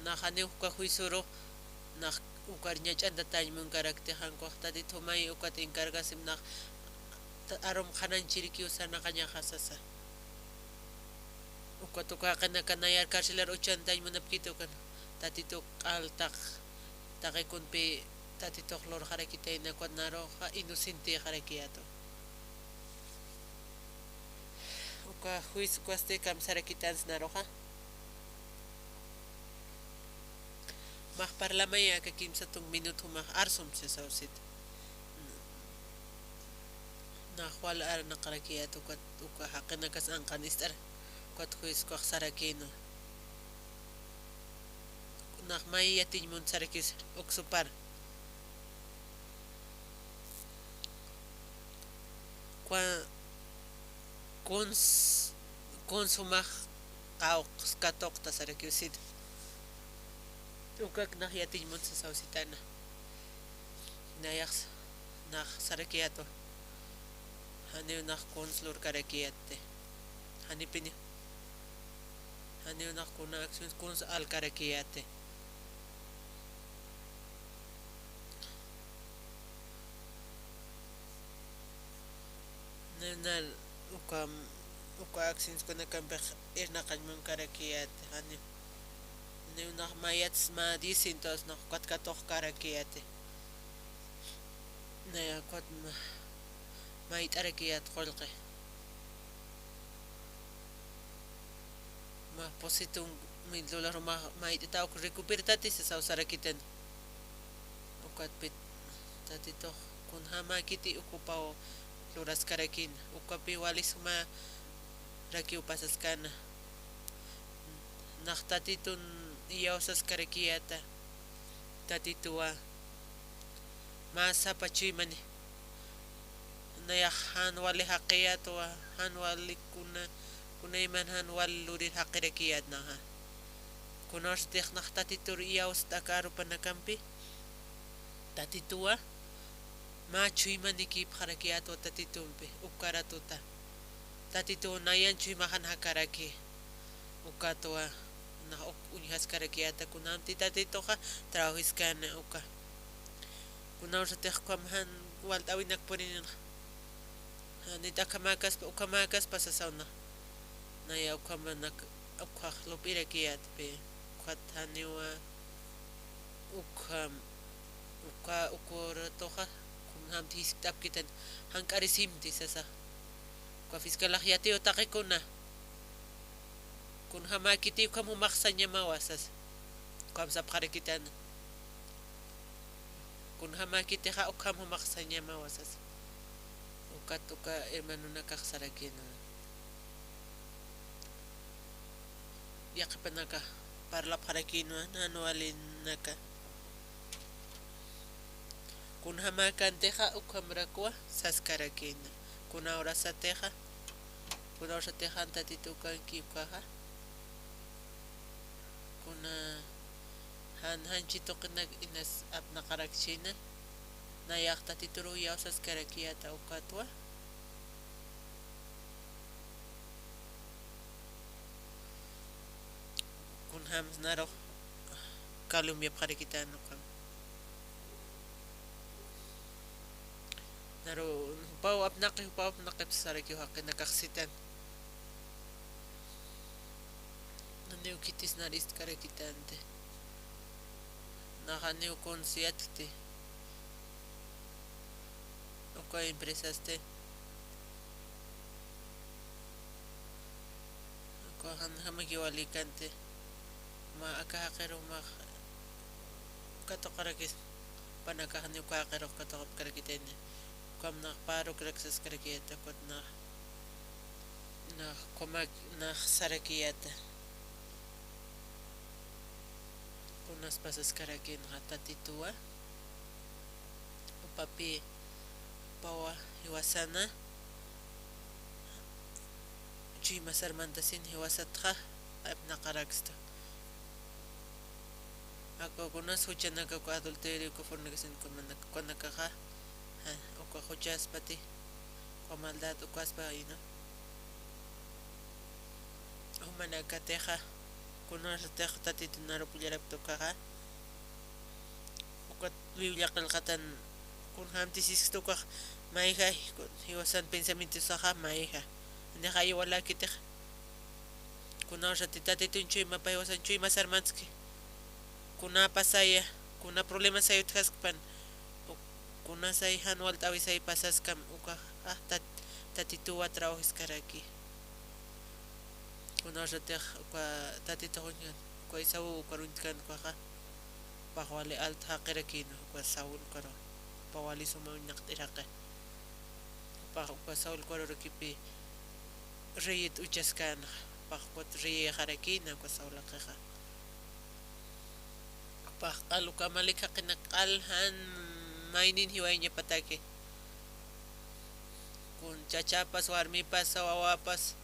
na khane uka huisoro na ukar ñachanda tañmun karakte hanko tadi thomai ukat encargas imna arom khanan chiriki usana qaña khasasa ukat uka qana kana yar karcelar 80 mun apkito kan tatito qaltaq taqikun pe tatito lor harakita ina kwat naro ha inocente harakiato uka huis kwaste kam sarakitans naroja mah parlamaya ka kimsa tung minuto mah arsom se sausit na khwal ar na qarakiya to kat uka haqina kas an qanistar kat khuis ko sarakino na maya tin mun sarakis oksupar kwa konsumah qaw skatok ta sarakisit ukak na yatin mun sa sausitana nayax na sarakiato hani na konslor karakiate hani pini hani na kuna actions kons al karakiate nenal uka actions kuna kampek irna kanmun karakiate hani Nung mayats ma distintos no kwat katok karakiate na kwat mait arakiat qolqe ma positung $1,000 ma mait taw recupertati sa sarakiten ukat pit tatito kun hama kiti ukupao luras karakin ukapi walis ma raki upasas kana naktatitun iyausas karakiata tatitua masa pachimani nayahan wali haqiyato han wali kuna iman han wali lurir haqirakiyat na ha kunos tikh naktatitur iyaus takaru panakampi tatitua ma chuimani kip harakiyato tatitumpi ukaratuta tatitu nayan chuimahan hakaraki ukatoa na unihas karakiata kunam titatito ka trabajis kana uka kunaw sa tekkwamhan walt awinak porin nita kamakas pasasaw na yaw kamanak ukha lopirakiat pe kwataniwa uka ukoratoha kunam tiskap kitan hankarisim tisasa kwa fiskalahyati otakikuna kun hamakiti kamu maksanya mawasas kam sa parikitan kun hamakiti ka kamu maksanya mawasas ukatuka hermano naka sarakino yaqipanaka parlap harakino nanualin naka kun hamakanteja ukamrakua saskarakino kun ahora sateja kun ahora sateja tatitukan kiukaja kuna hanchitoqinak inas apnaqarakchina nayaqta tituru yausas karakiata ukatwa kun hams naro kalumya parakitano kam naro pau apnaqi saraki haqina kaksitan naniu kitis narist karakitante nahaneu konsiatte oka empresas te oka hamakiwalikante ma akahaqero ma katoqarakis panakahaniu kahaqero katoqap karakitene kamna paro kraksas karakiyata kotna na komak na sarakiyata kunas pasas karakin hatatitua papi pawa hiwasana chui masarmantasin hiwasatqa apnaqaraksta ako kunas huchanaka ko adulterio ko fornicación konakaqa oka huchaspati ko maldad ukaspa ina humanakateja kunas teja tatitunaro pullaraptokaqa ukat liwllaqilqatan kun hamtisistukaq mayqa hiwasan pensamiento saqa mayqa neqa iwalakitej kunaqa tatitun chuyma paywasan chuyma sarmantsqi kuna pasaya kuna problema sayutqaspan kuna say hanual tawisay pasaskam uka tatituwa trabajiskaraki kunaqa tej uka tatitoqñan uka isawu ukaruntikan ukaqa paqwali alta haqirakin uka sawul karo pawali suma uñaqt'iraqe uka sawul karurakipi reyet uchaskana paqpat riyeqarakina uka sawlaqeqa paqal uka malik haqina q'al han maynin hiwayña pataki kun chachapas warmipas wawapas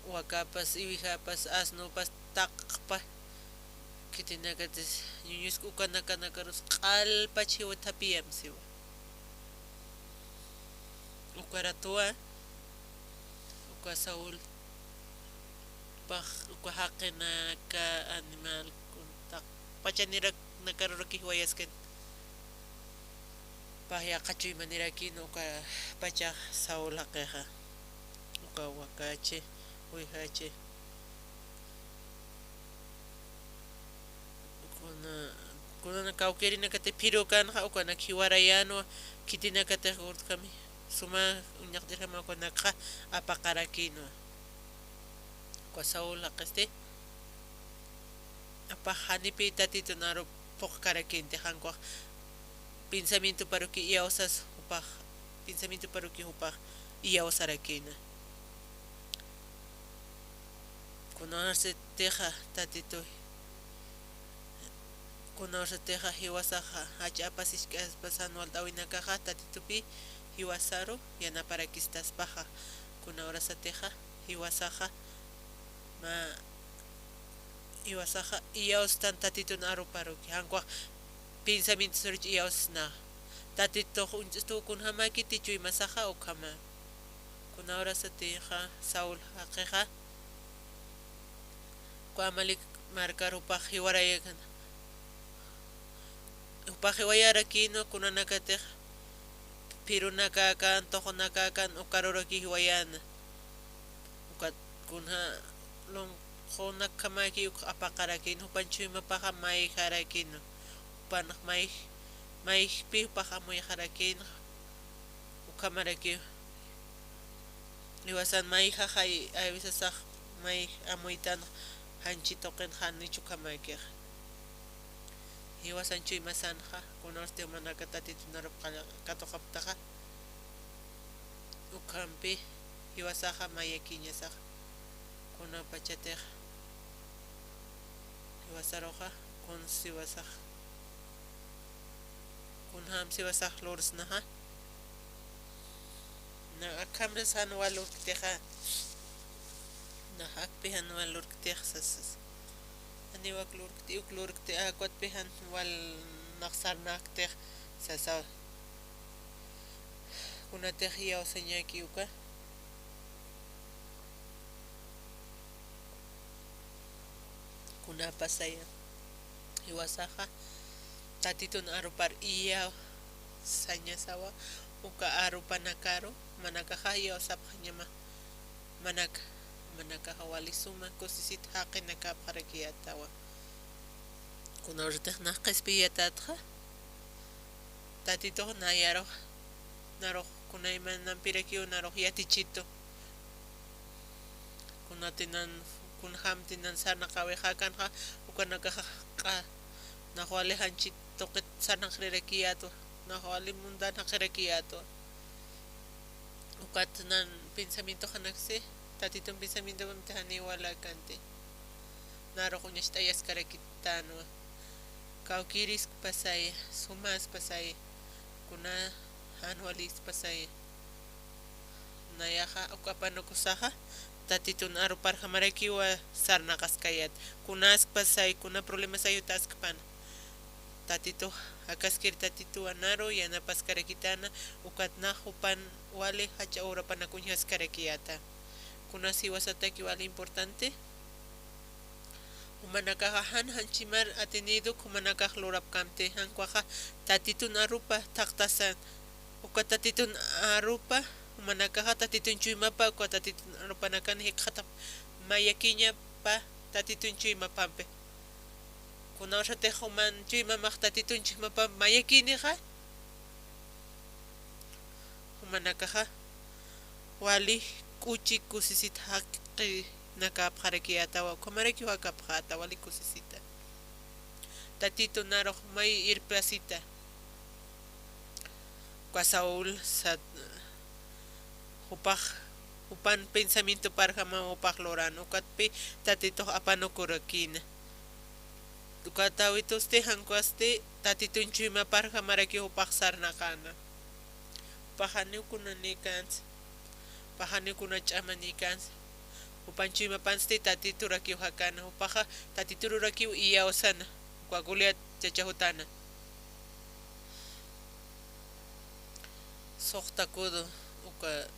wakapas iwijapas asnupas taqpa kitinakatis ñuñusqa ukanakakarus q'alpach hiwa thapiyam siwa ukaratuwa uka sawul paq uka haqinaka animal kuntaq pachanirak nakaruraki hiwayaskan paqya qachuymanirakin uka pachaq sawul haqiqa uka wakachi uwihachi kunana kawkirinakati phiru kanqa ukana hiwarayano kitinakati urtkami suma uñaqtirqama ukanakqa apaqarakino uka sawul haqiste apaq hanipi tatitunaro puqkarakinti hankuaq pensamiento paruki iyausas upaq pensamiento paruki upaq iyawsarakina kunarse teja tatituy kunarse teja hiwasaqa hach'apasishk'aspas anual t'awinakaqa tatitupi hiwasaru yanaparakistaspaqa kunawrasa teja hiwasaqa ma hiwasaqa iyawstan tatitunaro paruki hankuaq pensamiento surch iyawsna tatito unch'ustukun hamaki tichuy masaqa ukhama kunawrasa teja saul haqiqa kuamalik marcar upaq hiwarayakan upaq hiwayarakino kunanakateq phirunakakan toqonakakan ukaruraki hiwayana ukat kunha lonqonak kamaki apaqarakin hupanchuymapaqa mayqarakino upanaq maypi upaq amuyqarakin ukamaraki liwasan mayqa aysasaq may amuytan hanchitoqin hanichu kamakiq hiwasan chuymasanja kunarste manaka tatitunarap katoqaptaqa ukampi iwasaqa mayakiñasaq kuna pachataq iwasaroqa kun siwasaq kun ham siwasaq lorsnaqa na akamres anual urkteqa na hakpihan wal urkteq sasas aniwak lurkti akwatpihan wal naqsarnaqteq sasa kunateq yawsañaki uka kuna pasaya iwasaqa tatitun arupar iyaw sañasawa uka arupanakaro manakaqa yawsapaqñama manakaqa walisuma kusisita haqinakapqarakiyatawa kuna urtaq naq q'ispiyataqa tatituq naruq kuna imananpirakiw naruq yatichitu kunatinan kun hamtinan sarnaqawiqakanqa ukanakaqa naqwali hanchit toqit sarnaqrirakiyatu naqwali mundanaqrirakiyatu ukatnan pensamiento hanaqsi tatitun pensamiento mtihani wala kanti naruq uñasht'ayasqarakitanu kawkiris pasaya sumas pasaya kuna hanwalis pasaya nayaqa ukapanukusaqa tatitun aruparqamarakiwa sarnaqaskayat kunas pasay kuna problemas ayutaskapana tatitu akaskir tatitu anaru yanapasqarakitana ukatnaq upan wali hacha urapanakuñaskarakiyata kuna siwasataki wali importante umanakaqa hanchimar atenido kumanakaq lurapkamte hankuaqa tatitun arupa taqtasan uka tatitun arupa umanakaqa tatitun chuymapa uka tatitun arupanakani hiqhata mayakiñapa tatitun chuymapampi kuna ushateq uman chuymamaq tatitunchikmapa mayakiniqa umanakaqa wali k'uchi kusisita haqi nakapqarakiyatawa ukhamarakiwa kapqata wali kusisita tatitun naruq may irpasita kasaul upaq upan pensamiento parqama upaq lorano ukatpi tatituq apanukurakina ukatawitusti hankuasti tatitun chuymaparqa maraki upaq sarnaqana upaqanikunani kansi upaqanikuna ch'amani kansi upan chuymapansti tatiturakiw hakana upaqa tatitururakiw iyawsana ukakuliat chachahutana suqtakudu uka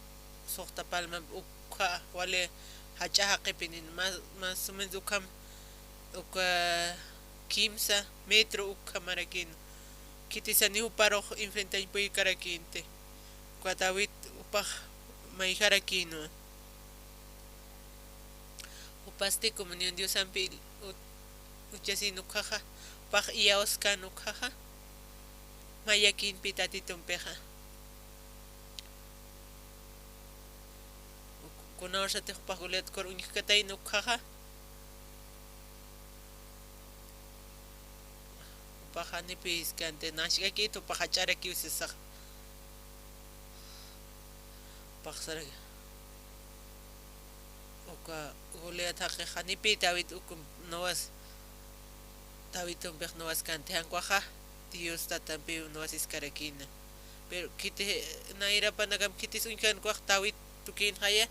suqta palma ukha wale hach'aqa qipinin más o menos ukham uka kimsa metro ukha marakina kitisani uparoq enfrentaypuy karakinte ukatawit upaq mayharakinu upasti comunión diosampi uchasin ukhaqa upaq iyawskan ukhaqa mayakinpi tatitunpiqa kuna ushatiq upaqkuliat kur uñiqkatayn ukhaqa upaqanipis kante nashk'akitu upaq hach'arakiw sisaq upaqsara uka uliat haqiqanipi tawit ukum nawas tawitunpiq nawas kante hankuaqa Dios tatanpi nawasisqarakina pero kiti nairapanakam kitis uñkankuaq tawit tukin haya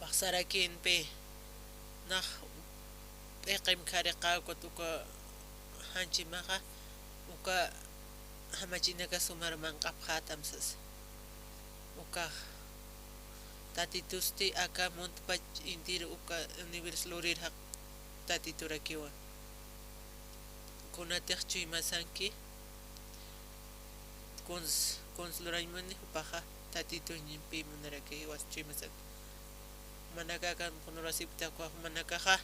paqsarakinpi naq p'iqim qhariqawkut uka hanchimaqa uka hamachinaka sumarman qhapqatamsas uka tatitusti aka montpach intir uka universo lurirhaq tatiturakiwa kunatiq chuymasanki konsluraymani upaqa tatituñinpi munaraki was chuymasanki manakaqa kunurasipta kuaq manakaqa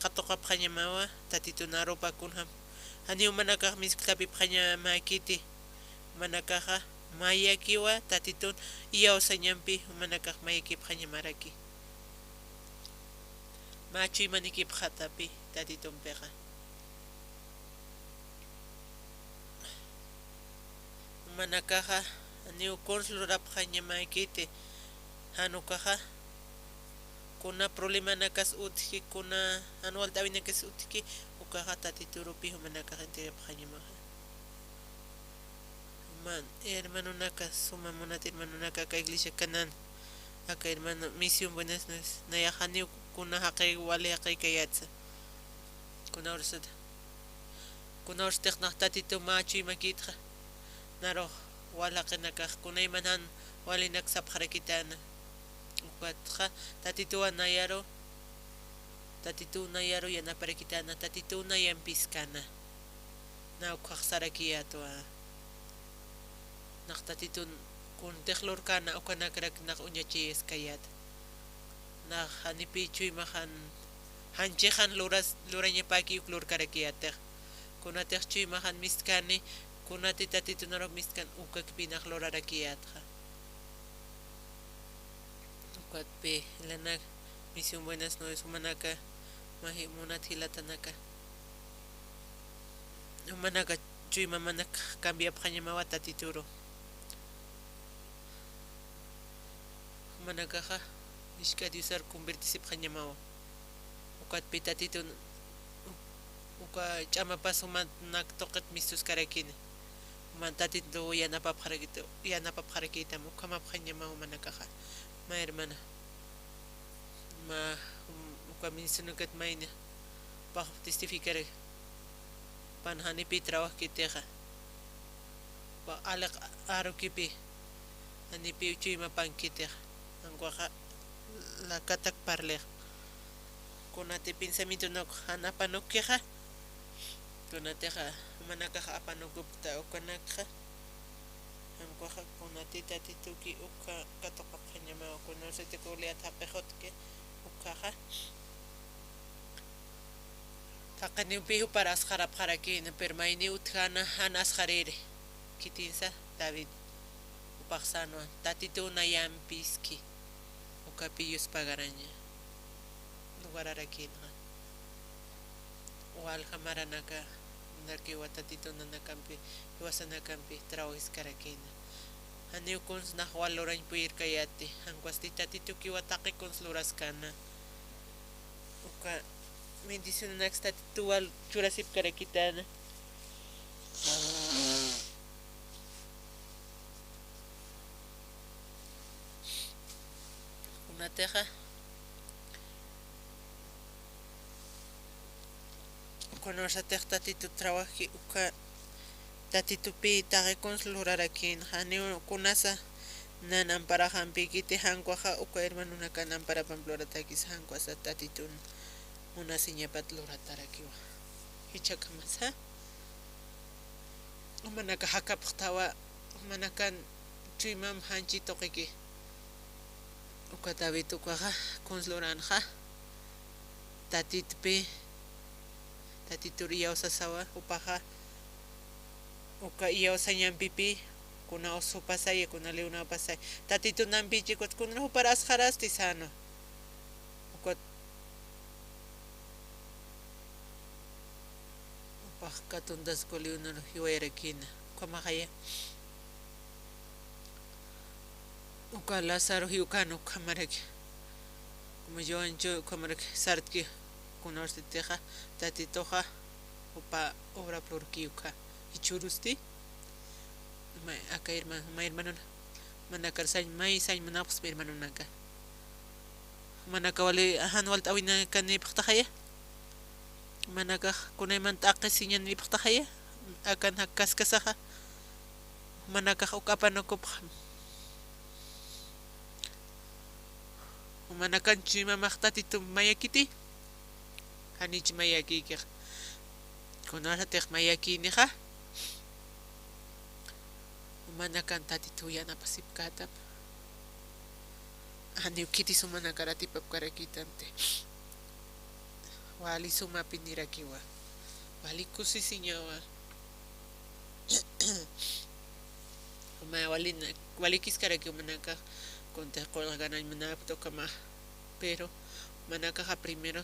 qatuqapqañamawa tatitunarupa kunham haniw manakaq misk'tapipqaña makiti manakaqa mayakiwa tatitun iyawsañanpi manakaq mayakipqaña maraki machuymanikipqatapi tatitunpiqa manakaja aniu consulurapjaña maikiti hanukaja kuna problema nakas utki kuna anual tabinakas utki ukaja tatiturupi manakaja enterapjaña maja man hermano nakas suma monat hermano naka ka iglesia kanan acá hermano misión buenas noches nayajaniu kuna haqay wali haqay kayatsa kuna urstek nahtatitu machu imakitja naro wala qinakaj kunay manan wali naksapjarakitana ukatja tatitu nayaro yanaparakitana tatitu nayampiskana na ukajsarakiyatua nahtatitu kun tejlorkana ukanakrak nak uñachis kayat na hanipichu imahan hanchehan lurañapaki uklur karakiyatej kunatej chuimahan miskani kunati tatitu narok miskan ukakpinaj lorarakiyatja ukatpi lanak misión buenas noches humanaka mahi monat hilatanaka humanaka chuima manak cambiapjañamawa tatituro manakaja ishkati usar convertisipjañamawa ukatpi tatitu uka ch'amapas human nak toqet mistus karakini man tatitu yanapapjarakita ukamapjañamawa manakaja ma hermana ma uka mencionukat mayna paj testificar panhanipi trabajo kiteja pa alaq arukipi anipi uchuyma pankiteja anguaja la katak parle kunati pensamiento no hanapanukkeja kunateja manakaja apanukupta ukanakja anguaja kunati tatituki uka katokapjañamawa kunosete kuliat hapejotke ukaja taqaniupihu para asjarapjarakina permayni utkana hanasjarere kitinsa David upaqsano tatitu nayampiski ukapillos pagaraña lugararakinja walhamaranaka narkiwa tatitu nanakampi iwasanakampi trabajiskarakina aniu kons najwalorañ puirkayati anguasti tatitu kiwataqi kons luraskana uka bendición nax tatitu wal churasip karakitana unateja conocertej tatitu trabaji uka tatitupi taqi consulurarakin aniu kunasa nanan para hampikiti hankuaja uka hermanunaka nan para pamploratakis hankuasa tatitun munasiñapat luratarakiwa hichakamasa umanaka hakapqtawa umanakan chuimam hanchi toqiki uka David ukaja consuluranja tatitpi tatituriya usasawa upaja uka iyawsañampipi kuna usupasay kuna leuna pasay tatitu nampichi kot kuna para asjarasti sano uka upaj katundas koliuna hiwayrakina ukamajaya uka Lázaro hiukano kamaraki como yo ancho kamaraki sartki kunartiteja tatitoja upa obra plurkiuka ichurusti acá hermano manakar sañ may sañ manapus hermano naka manaka wali anual tawina kani paqtajaya manaka kunayman taqisiñan ni paqtajaya akan hakaskasaja manaka ukapanokop manakan chima maqtatitu mayakiti hanich mayakiki kunara tej mayakinija manakan tatitu yanapasipkatap aniu kiti sumanakaratipa karakitante wali suma pinirakiwa wali kusisiñawa wali kiskaraki manaka conte con ganas manapto kama pero manaka primero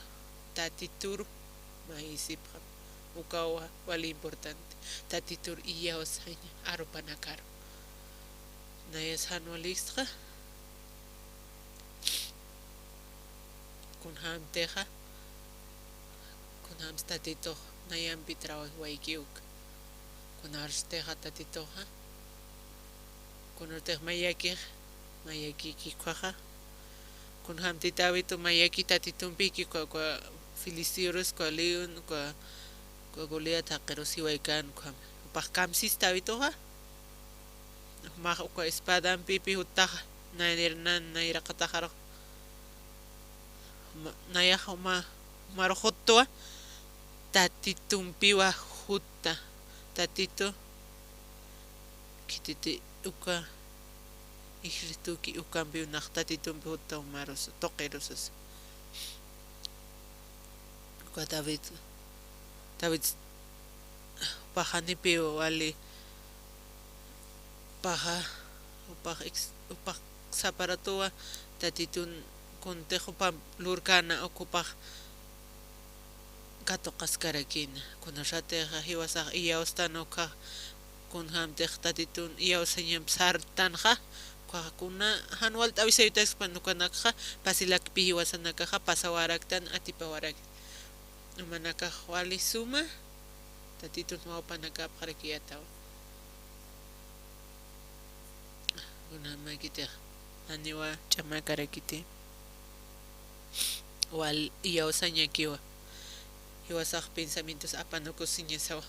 tatitur maisipja ukawa wali importante tatitur iyaosaña aropanakaro nayas hanualisqa kun hamteja kun hamstatito nayampi trabajo waykiuk kun arsteja tatitoja kun urtej mayaki kikwaja kun hamtitawitu mayaki tatitumpi kwa filiciorus kwa leon kwa goliat haqerosi waykan kwa paqkamsis tawitoja ma kwa espadan pipi hutaja nairaqatajaraq nayaja marojotoa tatitumpiwa huta tatito kititi uka ijrituki ukampi unaq tatitumpi huta umaros toqerosas kwa David pajanipi wali paja upaq saparatoa tatitun kuntejo pam lurkana okupaq gato qaskarakina kuna rateja hiwasaq iyawstanoqa kun hamtej tatitun iyawsañam sartanja kuna hanwal t'awisayutas panukanaqqa pasilakpi hiwasanakaqa pasawaraktan atipawarak manakaq wali suma tatitun mawpanakapaq rakiyatawa kuna makitej aniwa ch'amakarakiti wal iyawsañakiwa hiwasaq pensamientos apanukusiñasawa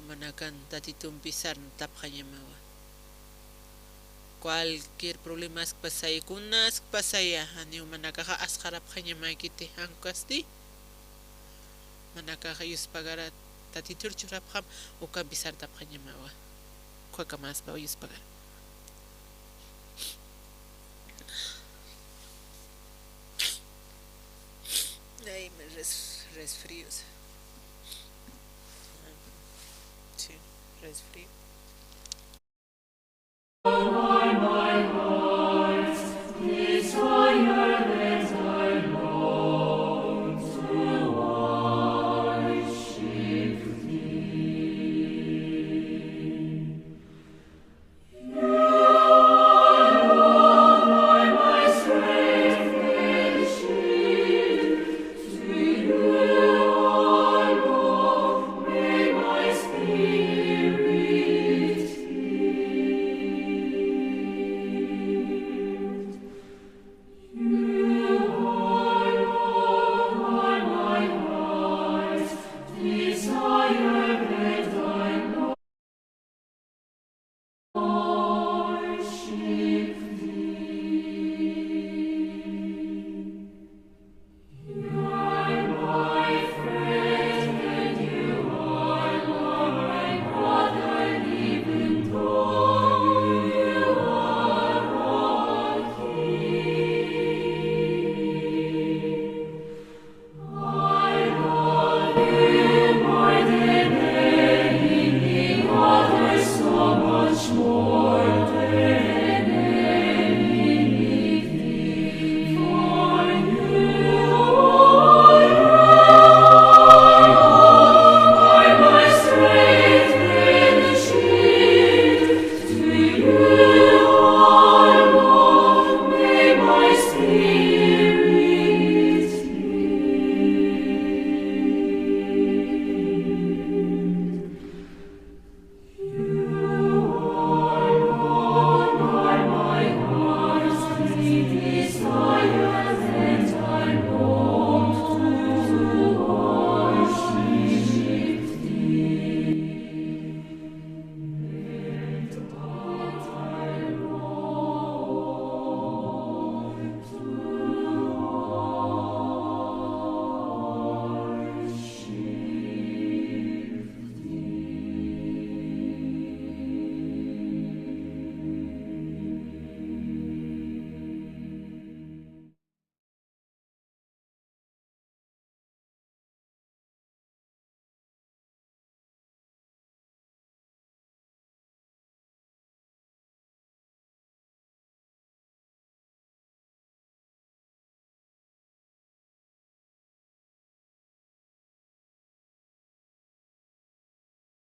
manakan tatitumpi sartapqañamawa cualquier problemas pasaykunas pasaya aniwa manakaqa asqarapqañamakiti ankasti manakaqa yuspagara tatitur churapqam ukampi sartapqañamawa kuakamaspa yuspagara ay me resfríos sí resfrío My